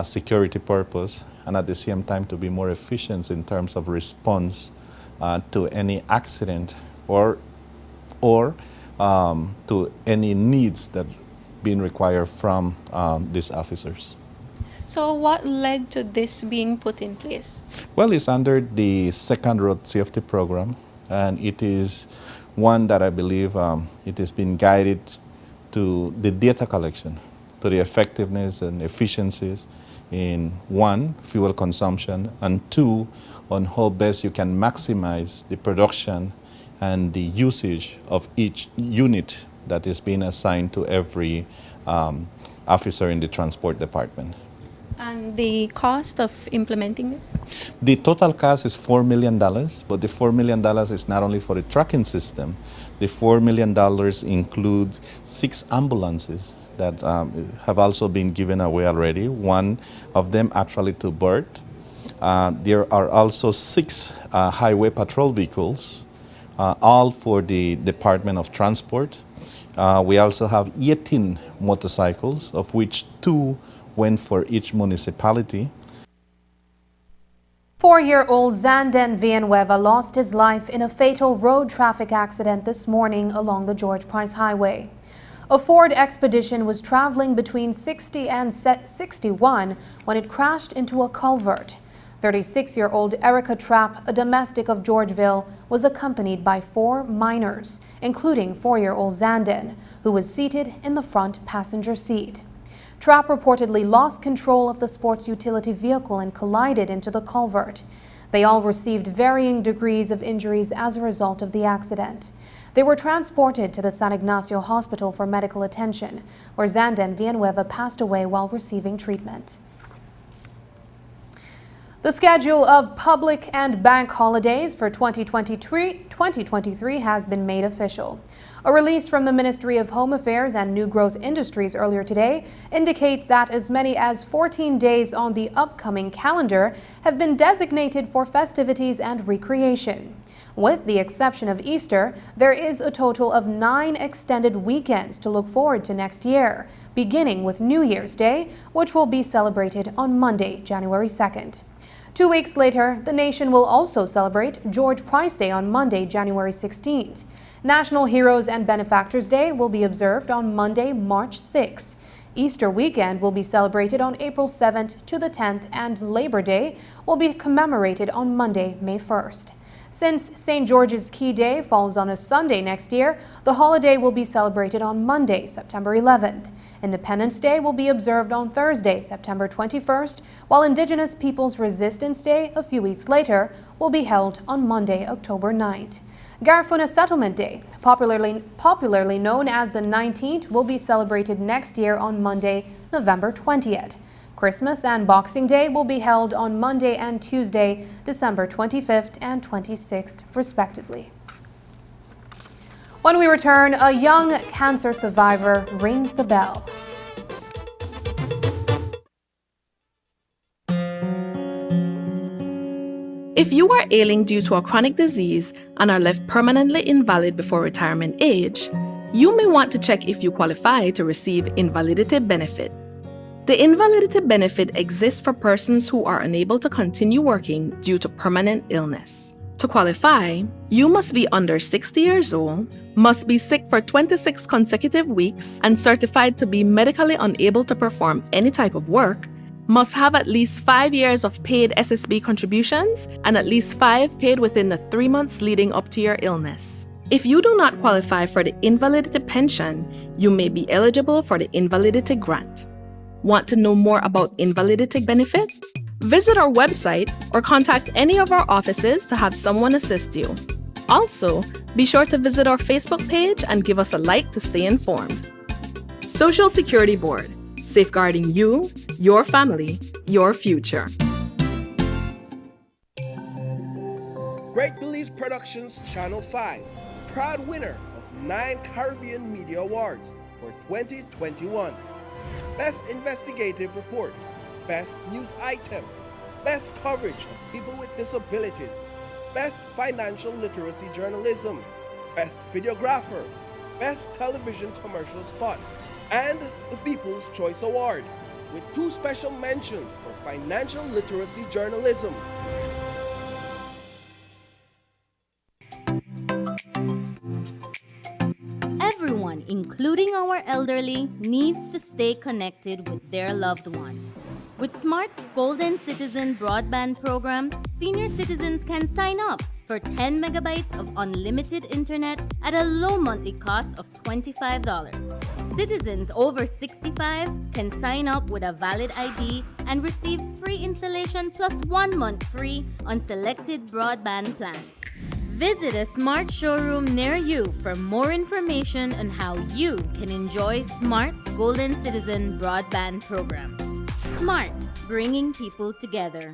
Speaker 27: security purpose, and at the same time to be more efficient in terms of response to any accident or to any needs that being required from these officers.
Speaker 28: So what led to this being put in place?
Speaker 27: Well, it's under the second Road Safety Program, and it is one that I believe it has been guided to the data collection, to the effectiveness and efficiencies in 1, fuel consumption, and 2, on how best you can maximize the production and the usage of each unit that is being assigned to every officer in the transport department.
Speaker 28: And the cost of implementing this?
Speaker 27: The total cost is $4 million, but the $4 million is not only for the tracking system. The $4 million include 6 ambulances that have also been given away already, one of them actually to Bert. There are also 6 highway patrol vehicles, all for the Department of Transport. We also have 18 motorcycles, of which 2 went for each municipality.
Speaker 1: 4-year-old Zanden Villanueva lost his life in a fatal road traffic accident this morning along the George Price Highway. A Ford Expedition was traveling between 60 and 61 when it crashed into a culvert. 36-year-old Erica Trapp, a domestic of Georgeville, was accompanied by 4 minors, including 4-year-old Zanden, who was seated in the front passenger seat. Trapp reportedly lost control of the sports utility vehicle and collided into the culvert. They all received varying degrees of injuries as a result of the accident. They were transported to the San Ignacio Hospital for medical attention, where Zanden Villanueva passed away while receiving treatment. The schedule of public and bank holidays for 2023 has been made official. A release from the Ministry of Home Affairs and New Growth Industries earlier today indicates that as many as 14 days on the upcoming calendar have been designated for festivities and recreation. With the exception of Easter, there is a total of 9 extended weekends to look forward to next year, beginning with New Year's Day, which will be celebrated on Monday, January 2nd. 2 weeks later, the nation will also celebrate George Price Day on Monday, January 16th. National Heroes and Benefactors Day will be observed on Monday, March 6th. Easter weekend will be celebrated on April 7th to the 10th, and Labor Day will be commemorated on Monday, May 1st. Since St. George's Key Day falls on a Sunday next year, the holiday will be celebrated on Monday, September 11th. Independence Day will be observed on Thursday, September 21st, while Indigenous Peoples Resistance Day, a few weeks later, will be held on Monday, October 9th. Garifuna Settlement Day, popularly known as the 19th, will be celebrated next year on Monday, November 20th. Christmas and Boxing Day will be held on Monday and Tuesday, December 25th and 26th, respectively. When we return, a young cancer survivor rings the bell.
Speaker 2: If you are ailing due to a chronic disease and are left permanently invalid before retirement age, you may want to check if you qualify to receive invalidity benefit. The invalidity benefit exists for persons who are unable to continue working due to permanent illness. To qualify, you must be under 60 years old, must be sick for 26 consecutive weeks and certified to be medically unable to perform any type of work, must have at least 5 years of paid SSB contributions and at least 5 paid within the 3 months leading up to your illness. If you do not qualify for the invalidity pension, you may be eligible for the invalidity grant. Want to know more about invalidity benefit? Visit our website or contact any of our offices to have someone assist you. Also, be sure to visit our Facebook page and give us a like to stay informed. Social Security Board, safeguarding you, your family, your future.
Speaker 10: Great Belize Productions Channel 5, proud winner of 9 Caribbean Media Awards for 2021. Best Investigative Report, Best News Item, Best Coverage of People with Disabilities, Best Financial Literacy Journalism, Best Videographer, Best Television Commercial Spot, and the People's Choice Award, with 2 special mentions for Financial Literacy Journalism.
Speaker 3: Everyone, including our elderly, needs to stay connected with their loved ones. With Smart's Golden Citizen broadband program, senior citizens can sign up for 10 megabytes of unlimited internet at a low monthly cost of $25. Citizens over 65 can sign up with a valid ID and receive free installation plus 1 month free on selected broadband plans. Visit a Smart showroom near you for more information on how you can enjoy Smart's Golden Citizen broadband program. Smart, bringing people together.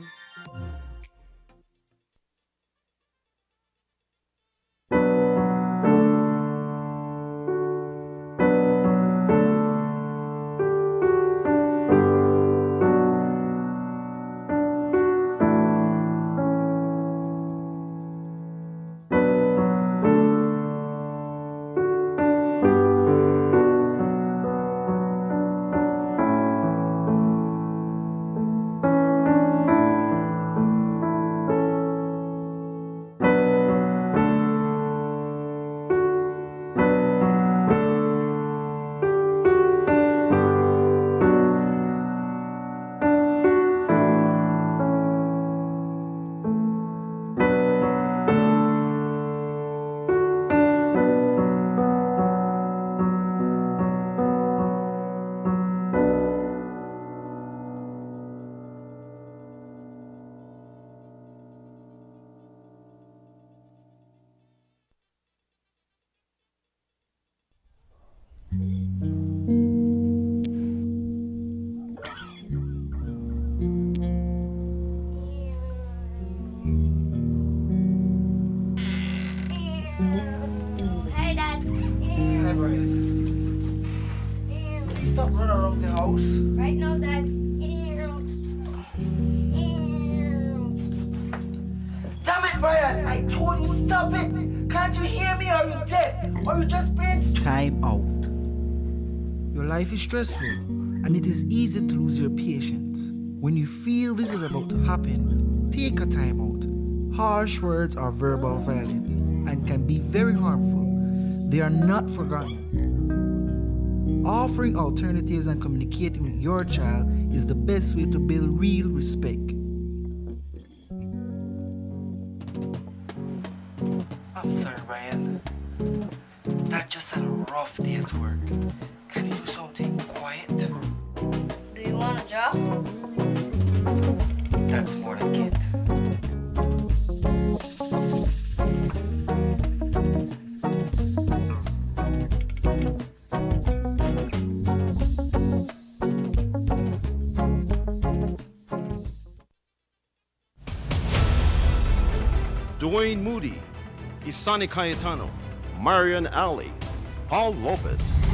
Speaker 11: Hey, Dad. Hi, Brian. Please stop running around the house. Right now, Dad. Damn it, Brian! I told you stop it! Can't you hear me? Are you deaf? Or you just being Time out. Your life is stressful, and it is easy to lose your patience. When you feel this is about to happen, take a time out. Harsh words are verbal violence and can be very harmful. They are not forgotten. Offering alternatives and communicating with your child is the best way to build real respect. I'm sorry, Brian. That just had a rough day at work. Can you do something quiet? Do you want a job? That's more like it.
Speaker 12: Dwayne Moody, Isani Cayetano, Marian Ali, Paul Lopez.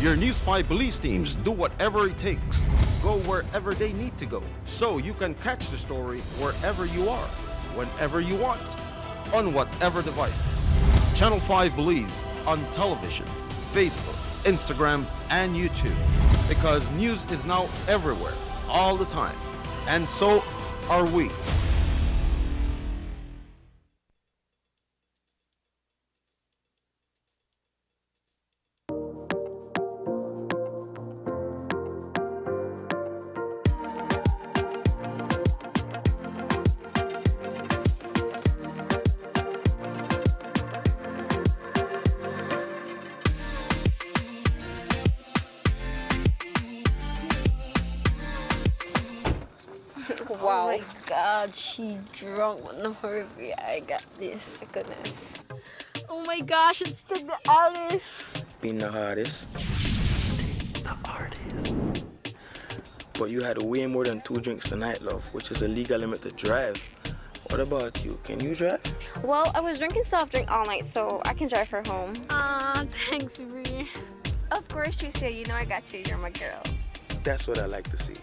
Speaker 12: Your News 5 Belize teams do whatever it takes. Go wherever they need to go, so you can catch the story wherever you are, whenever you want, on whatever device. Channel 5 Belize on television, Facebook, Instagram, and YouTube. Because news is now everywhere, all the time. And so are we.
Speaker 13: Wow. Oh my God, she drunk. No hurry, I got this. Goodness. Oh my gosh, it's the artist.
Speaker 14: Being the hardest.
Speaker 13: The artist.
Speaker 14: But you had way more than 2 drinks tonight, love, which is a legal limit to drive. What about you? Can you drive?
Speaker 13: Well, I was drinking soft drink all night, so I can drive her home. Thanks, Bree. Of course, you say, you know I got you. You're my girl.
Speaker 14: That's what I like to see.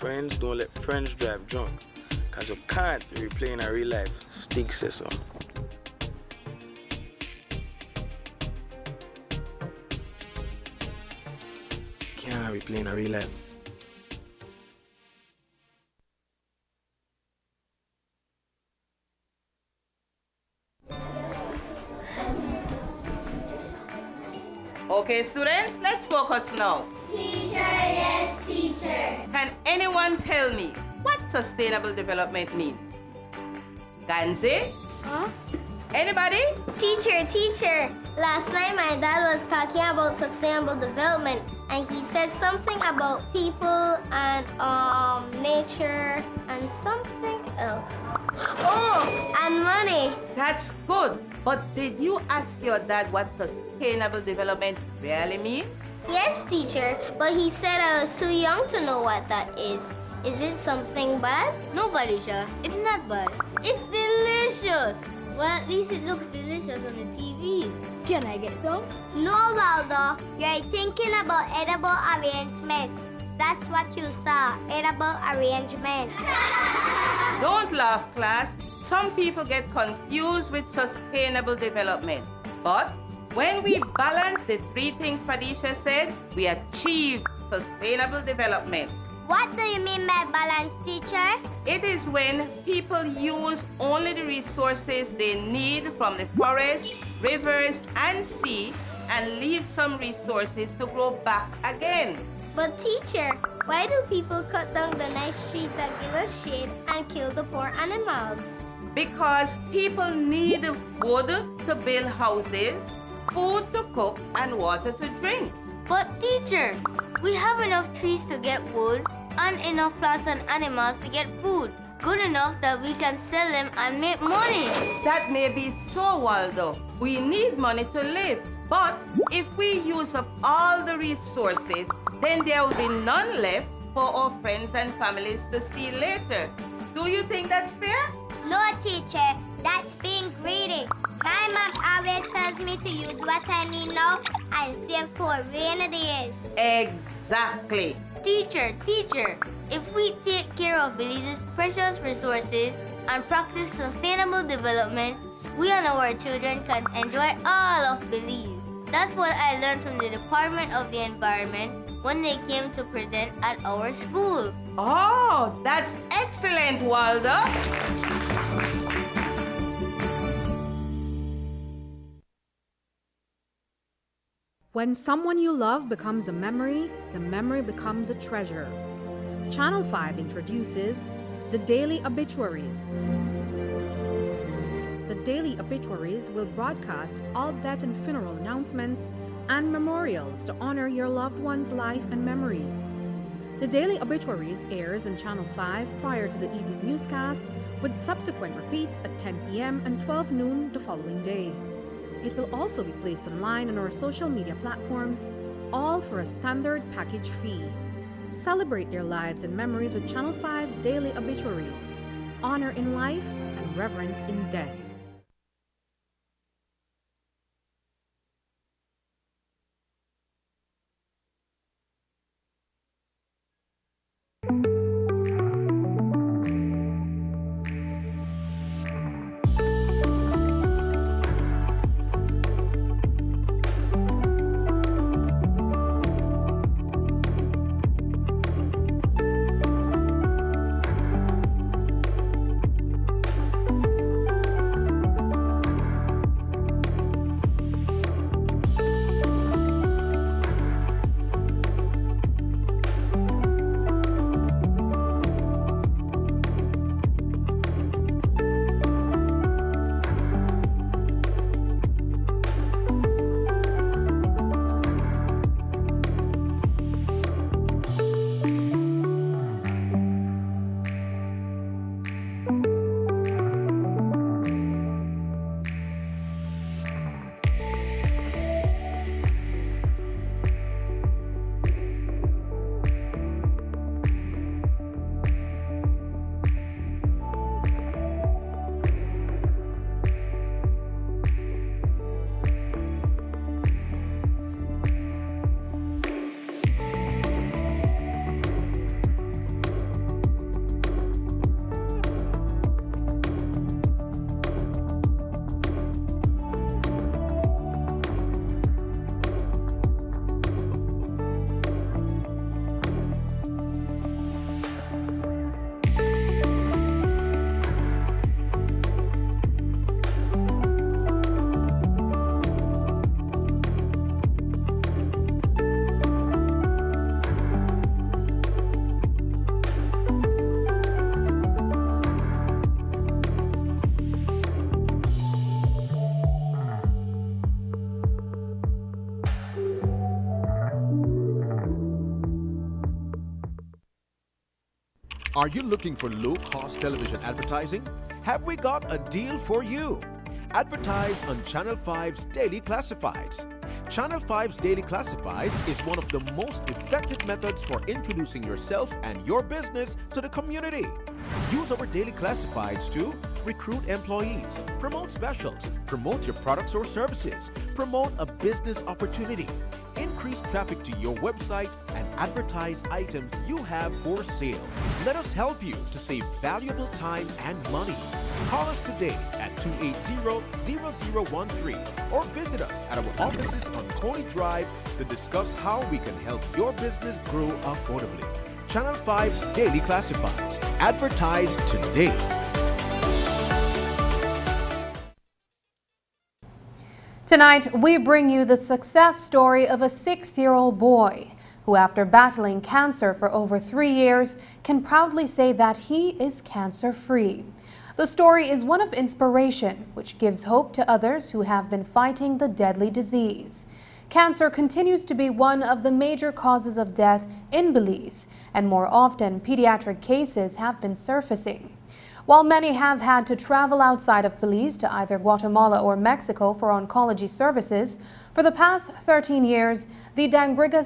Speaker 14: Friends don't let friends drive drunk, because you can't replay in a real life. Stig says so. Can't replay in a real life.
Speaker 15: Okay, students, let's focus now.
Speaker 11: Teacher, yes, teacher.
Speaker 15: Can anyone tell me what sustainable development means? Ganze?
Speaker 11: Huh?
Speaker 15: Anybody?
Speaker 11: Teacher. Last night my dad was talking about sustainable development and he said something about people and nature and something else. Oh, and money.
Speaker 15: That's good. But did you ask your dad what sustainable development really means?
Speaker 16: Yes, teacher, but he said I was too young to know what that is. Is it something bad?
Speaker 13: No, Balisha, it's not bad. It's delicious. Well, at least it looks delicious on the TV. Can I get some?
Speaker 16: No, Waldo. You're thinking about edible arrangements. That's what you saw, edible arrangements.
Speaker 15: Don't laugh, class. Some people get confused with sustainable development. But when we balance the three things Padisha said, we achieve sustainable development.
Speaker 16: What do you mean by balance, teacher?
Speaker 15: It is when people use only the resources they need from the forest, rivers, and sea and leave some resources to grow back again.
Speaker 16: But teacher, why do people cut down the nice trees that give us shade and kill the poor animals?
Speaker 15: Because people need wood to build houses, food to cook, and water to drink.
Speaker 13: But teacher, we have enough trees to get wood and enough plants and animals to get food. Good enough that we can sell them and make money.
Speaker 15: That may be so, Waldo. We need money to live. But if we use up all the resources, then there will be none left for our friends and families to see later. Do you think that's fair?
Speaker 16: No, teacher. That's being greedy. My mom always tells me to use what I need now and save for rainy days.
Speaker 15: Exactly.
Speaker 13: Teacher, if we take care of Belize's precious resources and practice sustainable development, we and our children can enjoy all of Belize. That's what I learned from the Department of the Environment when they came to present at our school.
Speaker 15: Oh, that's excellent, Waldo.
Speaker 17: When someone you love becomes a memory, the memory becomes a treasure. Channel 5 introduces the Daily Obituaries. The Daily Obituaries will broadcast all death and funeral announcements and memorials to honor your loved one's life and memories. The Daily Obituaries airs on Channel 5 prior to the evening newscast, with subsequent repeats at 10 p.m. and 12 noon the following day. It will also be placed online on our social media platforms, all for a standard package fee. Celebrate their lives and memories with Channel 5's Daily Obituaries. Honor in life and reverence in death.
Speaker 5: Are you looking for low-cost television advertising? Have we got a deal for you? Advertise on Channel 5's Daily Classifieds. Channel 5's Daily Classifieds is one of the most effective methods for introducing yourself and your business to the community. Use our Daily Classifieds to recruit employees, promote specials, promote your products or services, promote a business opportunity, increase traffic to your website, and advertise items you have for sale. Let us help you to save valuable time and money. Call us today at 280-0013 or visit us at our offices on Coney Drive to discuss how we can help your business grow affordably. Channel 5's Daily Classifieds. Advertise today.
Speaker 1: Tonight, we bring you the success story of a 6-year-old boy who, after battling cancer for over 3 years, can proudly say that he is cancer-free. The story is one of inspiration, which gives hope to others who have been fighting the deadly disease. Cancer continues to be one of the major causes of death in Belize, and more often, pediatric cases have been surfacing. While many have had to travel outside of Belize to either Guatemala or Mexico for oncology services, for the past 13 years, the Dangriga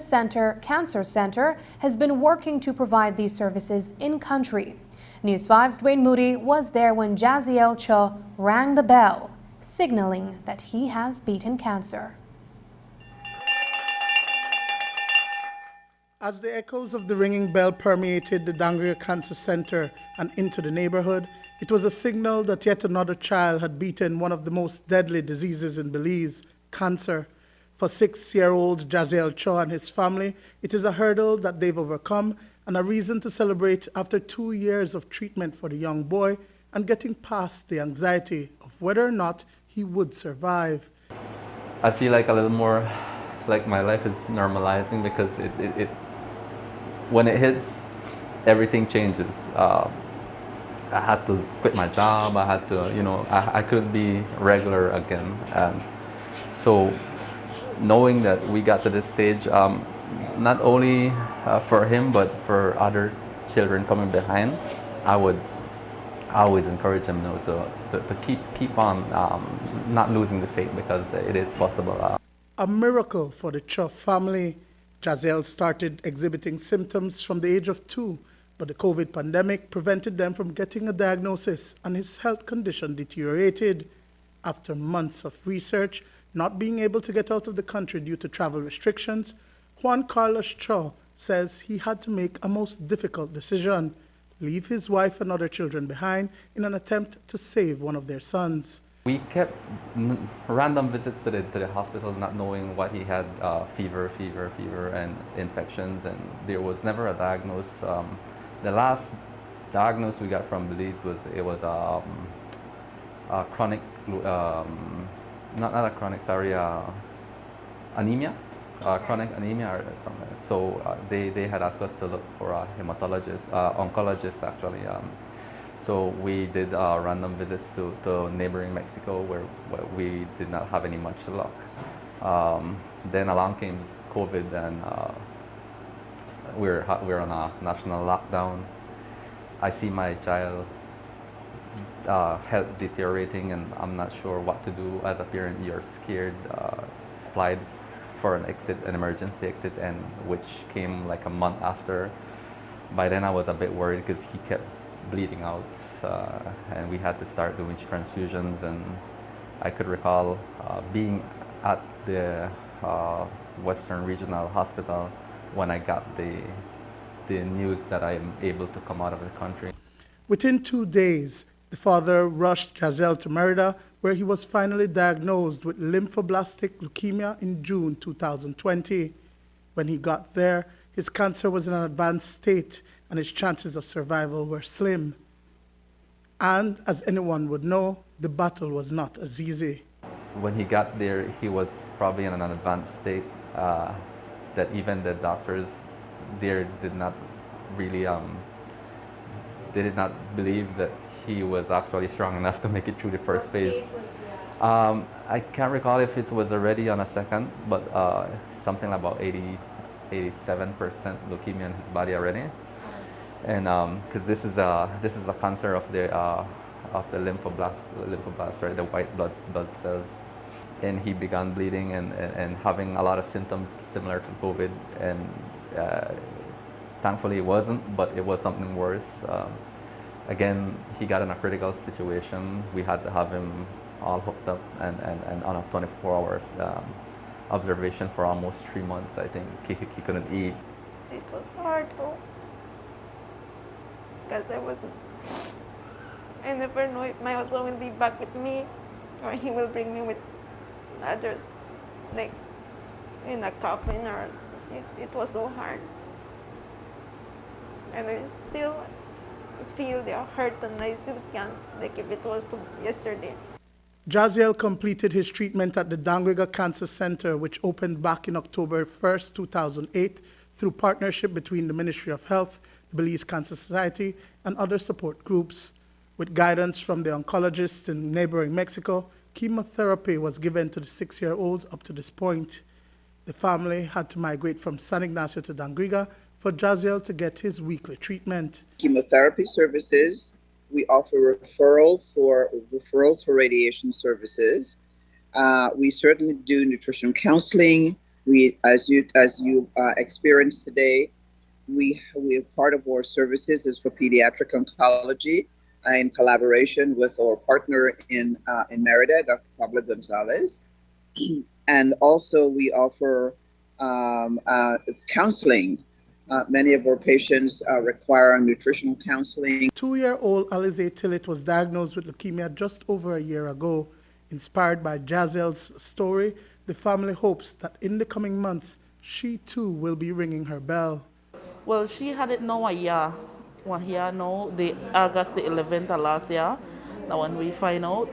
Speaker 1: Cancer Center has been working to provide these services in-country. News 5's Dwayne Moody was there when Jaziel Cho rang the bell, signaling that he has beaten cancer.
Speaker 4: As the echoes of the ringing bell permeated the Dangriga Cancer Center and into the neighborhood, it was a signal that yet another child had beaten one of the most deadly diseases in Belize, cancer. For 6-year-old Jaziel Cho and his family, it is a hurdle that they've overcome and a reason to celebrate after 2 years of treatment for the young boy and getting past the anxiety of whether or not he would survive.
Speaker 18: I feel like a little more like my life is normalizing because when it hits, everything changes. I had to quit my job. I had to, I couldn't be regular again. And so knowing that we got to this stage, not only for him, but for other children coming behind, I would always encourage him to keep on not losing the faith because it is possible.
Speaker 4: A miracle for the Cho family. Jaziel started exhibiting symptoms from the age of 2, but the COVID pandemic prevented them from getting a diagnosis, and his health condition deteriorated. After months of research, not being able to get out of the country due to travel restrictions, Juan Carlos Cho says he had to make a most difficult decision: leave his wife and other children behind in an attempt to save one of their sons.
Speaker 18: We kept random visits to the hospital, not knowing what he had, fever, and infections, and there was never a diagnosis. The last diagnosis we got from Belize was a chronic, anemia, chronic anemia or something. So they had asked us to look for a hematologist, oncologist actually. So we did random visits to neighboring Mexico where we did not have any much luck. Then along came COVID and we're on a national lockdown. I see my child health deteriorating and I'm not sure what to do. As a parent, you're scared. Applied for an emergency exit, and which came like a month after. By then I was a bit worried because he kept bleeding out, and we had to start doing transfusions. And I could recall being at the Western Regional Hospital when I got the news that I am able to come out of the country.
Speaker 4: Within 2 days, the father rushed Jaziel to Merida, where he was finally diagnosed with lymphoblastic leukemia in June 2020. When he got there, his cancer was in an advanced state and his chances of survival were slim. And as anyone would know, the battle was not as easy.
Speaker 18: When he got there, he was probably in an advanced state that even the doctors there did not really, they did not believe that he was actually strong enough to make it through the first phase. I can't recall if it was already on a second, but something about 87% leukemia in his body already. And because this is a cancer of the the lymphoblasts, right, the white blood cells. And he began bleeding and having a lot of symptoms similar to COVID. And thankfully it wasn't, but it was something worse. Again, he got in a critical situation. We had to have him all hooked up and on a 24 hours observation for almost 3 months. I think he couldn't eat.
Speaker 7: It was hard though, because I never know if my husband will be back with me or he will bring me with others, like in a coffin, or it was so hard. And I still feel the hurt, and I still can't, like if it was yesterday.
Speaker 4: Jaziel completed his treatment at the Dangriga Cancer Center, which opened back in October 1st, 2008, through partnership between the Ministry of Health, the Belize Cancer Society, and other support groups. With guidance from the oncologists in neighboring Mexico, chemotherapy was given to the 6-year-old up to this point. The family had to migrate from San Ignacio to Dangriga for Jaziel to get his weekly treatment.
Speaker 8: Chemotherapy services. We offer referrals for radiation services. We certainly do nutrition counseling. As you experienced today, we part of our services is for pediatric oncology in collaboration with our partner in Merida, Dr. Pablo Gonzalez. And also we offer counseling. Many of our patients require nutritional counseling.
Speaker 4: 2-year-old Alize Tillett was diagnosed with leukemia just over a year ago. Inspired by Jaziel's story, the family hopes that in the coming months, she too will be ringing her bell.
Speaker 19: Well, she had it now a year. 1 year now, August the 11th of last year, that when we find out.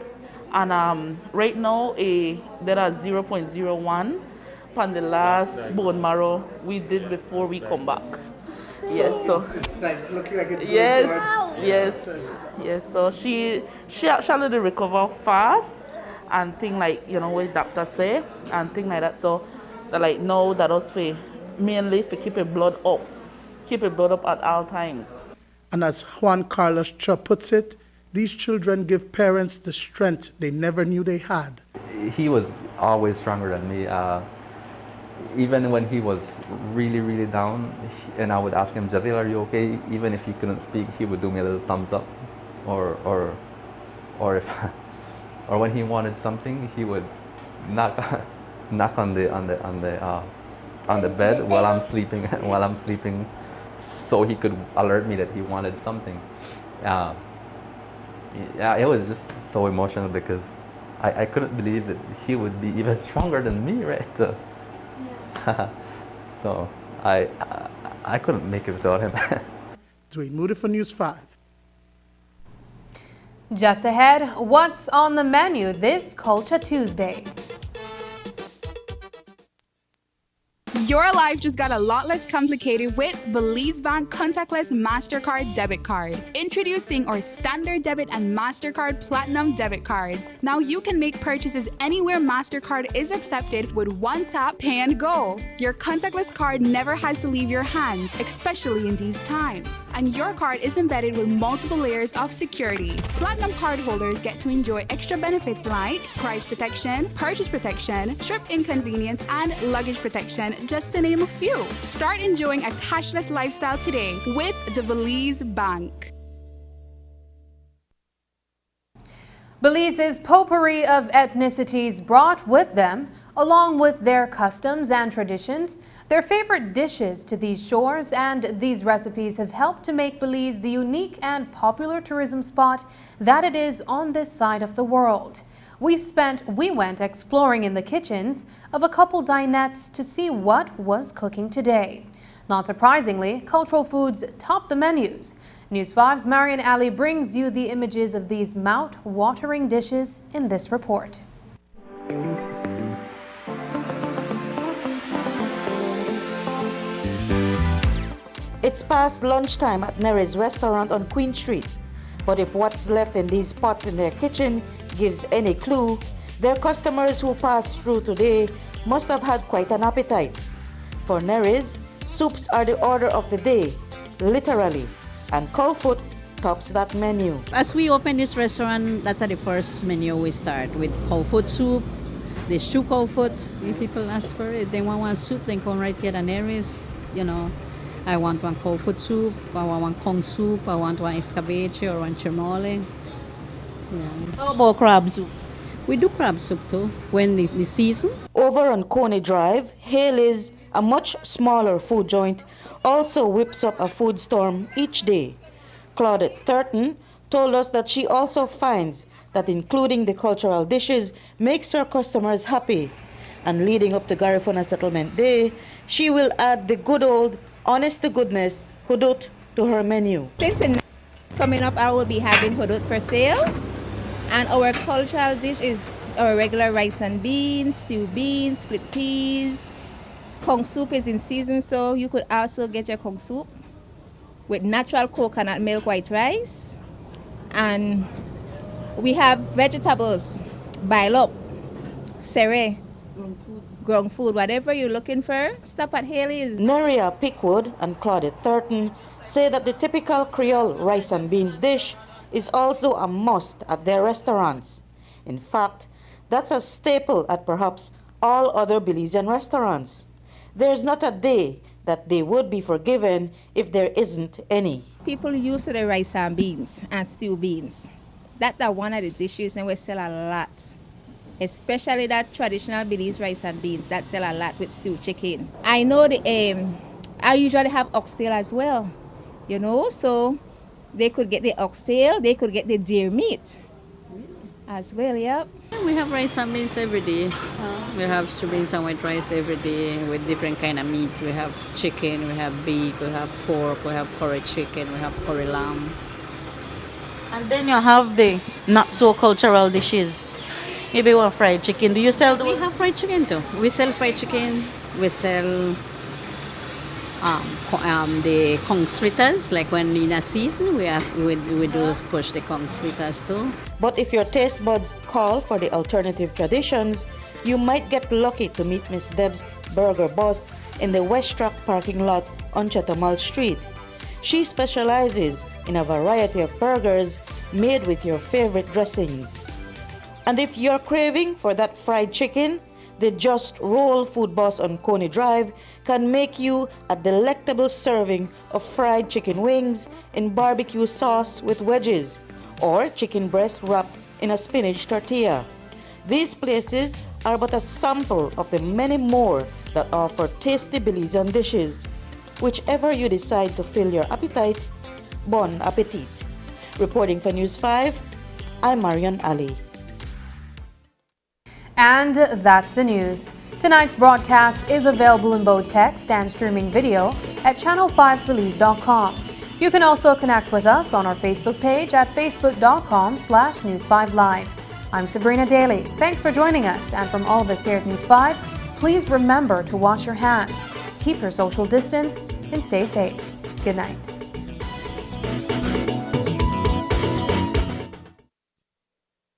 Speaker 19: And right now, there are 0.01 on the last bone marrow we did before we come back. Yes, so
Speaker 4: it's like looking like it's
Speaker 19: yes. So she actually did recover fast and thing like what doctors say and thing like that. So that like now that us mainly for keep your blood up at all times.
Speaker 4: And as Juan Carlos Cho puts it, these children give parents the strength they never knew they had.
Speaker 18: He was always stronger than me. Even when he was really, really down, and I would ask him, Jaziel, are you okay? Even if he couldn't speak, he would do me a little thumbs up. Or when he wanted something, he would knock on the bed while I'm sleeping, so he could alert me that he wanted something. Yeah, it was just so emotional because I couldn't believe that he would be even stronger than me, right? So I couldn't make it without him.
Speaker 4: Dwayne Moody for News 5.
Speaker 1: Just ahead, what's on the menu this Culture Tuesday?
Speaker 20: Your life just got a lot less complicated with Belize Bank contactless MasterCard debit card. Introducing our standard debit and MasterCard Platinum debit cards. Now you can make purchases anywhere MasterCard is accepted with one tap, pay and go. Your contactless card never has to leave your hands, especially in these times. And your card is embedded with multiple layers of security. Platinum card holders get to enjoy extra benefits like price protection, purchase protection, trip inconvenience, and luggage protection, just to name a few. Start enjoying a cashless lifestyle today with the Belize Bank.
Speaker 1: Belize's potpourri of ethnicities brought with them, along with their customs and traditions, their favorite dishes to these shores, and these recipes have helped to make Belize the unique and popular tourism spot that it is on this side of the world. We went exploring in the kitchens of a couple dinettes to see what was cooking today. Not surprisingly, cultural foods top the menus. News 5's Marian Ali brings you the images of these mouth-watering dishes in this report.
Speaker 6: It's past lunchtime at Nere's restaurant on Queen Street. But if what's left in these pots in their kitchen gives any clue, their customers who passed through today must have had quite an appetite. For Nere's, soups are the order of the day, literally, and cow foot tops that menu.
Speaker 9: As we open this restaurant, that's the first menu we start with cold food soup. There's two cold food. If people ask for it, they want one soup, they come right here and there is, I want one cold food soup, I want one Kong soup, I want one escabeche or one chermole. Yeah.
Speaker 6: How about crab soup?
Speaker 9: We do crab soup too, when the season.
Speaker 6: Over on Coney Drive, Haley's, a much smaller food joint, also whips up a food storm each day. Claudette Thurton told us that she also finds that including the cultural dishes makes her customers happy. And leading up to Garifuna Settlement Day, she will add the good old, honest-to-goodness hudut to her menu.
Speaker 21: Since it's coming up, I will be having hudut for sale. And our cultural dish is our regular rice and beans, stewed beans, split peas. Kong soup is in season, so you could also get your Kong soup with natural coconut milk white rice. And we have vegetables, bailop, sere, grown food, whatever you're looking for, stop at Haley's.
Speaker 6: Neria Pickwood and Claudette Thurton say that the typical Creole rice and beans dish is also a must at their restaurants. In fact, that's a staple at perhaps all other Belizean restaurants. There's not a day that they would be forgiven if there isn't any.
Speaker 21: People used to the rice and beans and stew beans. That's one of the dishes and we sell a lot. Especially that traditional Belize rice and beans, that sell a lot with stewed chicken. I know I usually have oxtail as well, so they could get the oxtail, they could get the deer meat as well, yep.
Speaker 9: We have rice and beans every day. We have stew beans and white rice every day with different kind of meat. We have chicken, we have beef, we have pork, we have curry chicken, we have curry lamb.
Speaker 6: And then you have the not so cultural dishes. Maybe one fried chicken. Do you sell those?
Speaker 9: We have fried chicken too. We sell fried chicken. We sell the Kong fritters. Like when in a season, we do push the Kong fritters too.
Speaker 6: But if your taste buds call for the alternative traditions, you might get lucky to meet Miss Deb's burger boss in the West Track parking lot on Chetamal Street. She specializes in a variety of burgers made with your favorite dressings. And if you're craving for that fried chicken, the Just Roll food boss on Coney Drive can make you a delectable serving of fried chicken wings in barbecue sauce with wedges, or chicken breast wrapped in a spinach tortilla. These places are but a sample of the many more that offer tasty Belizean dishes. Whichever you decide to fill your appetite, bon appetit. Reporting for News 5, I'm Marian Ali.
Speaker 1: And that's the news. Tonight's broadcast is available in both text and streaming video at channel5belize.com. You can also connect with us on our Facebook page at facebook.com/News5Live. I'm Sabrina Daly. Thanks for joining us. And from all of us here at News 5, please remember to wash your hands, keep your social distance, and stay safe. Good night.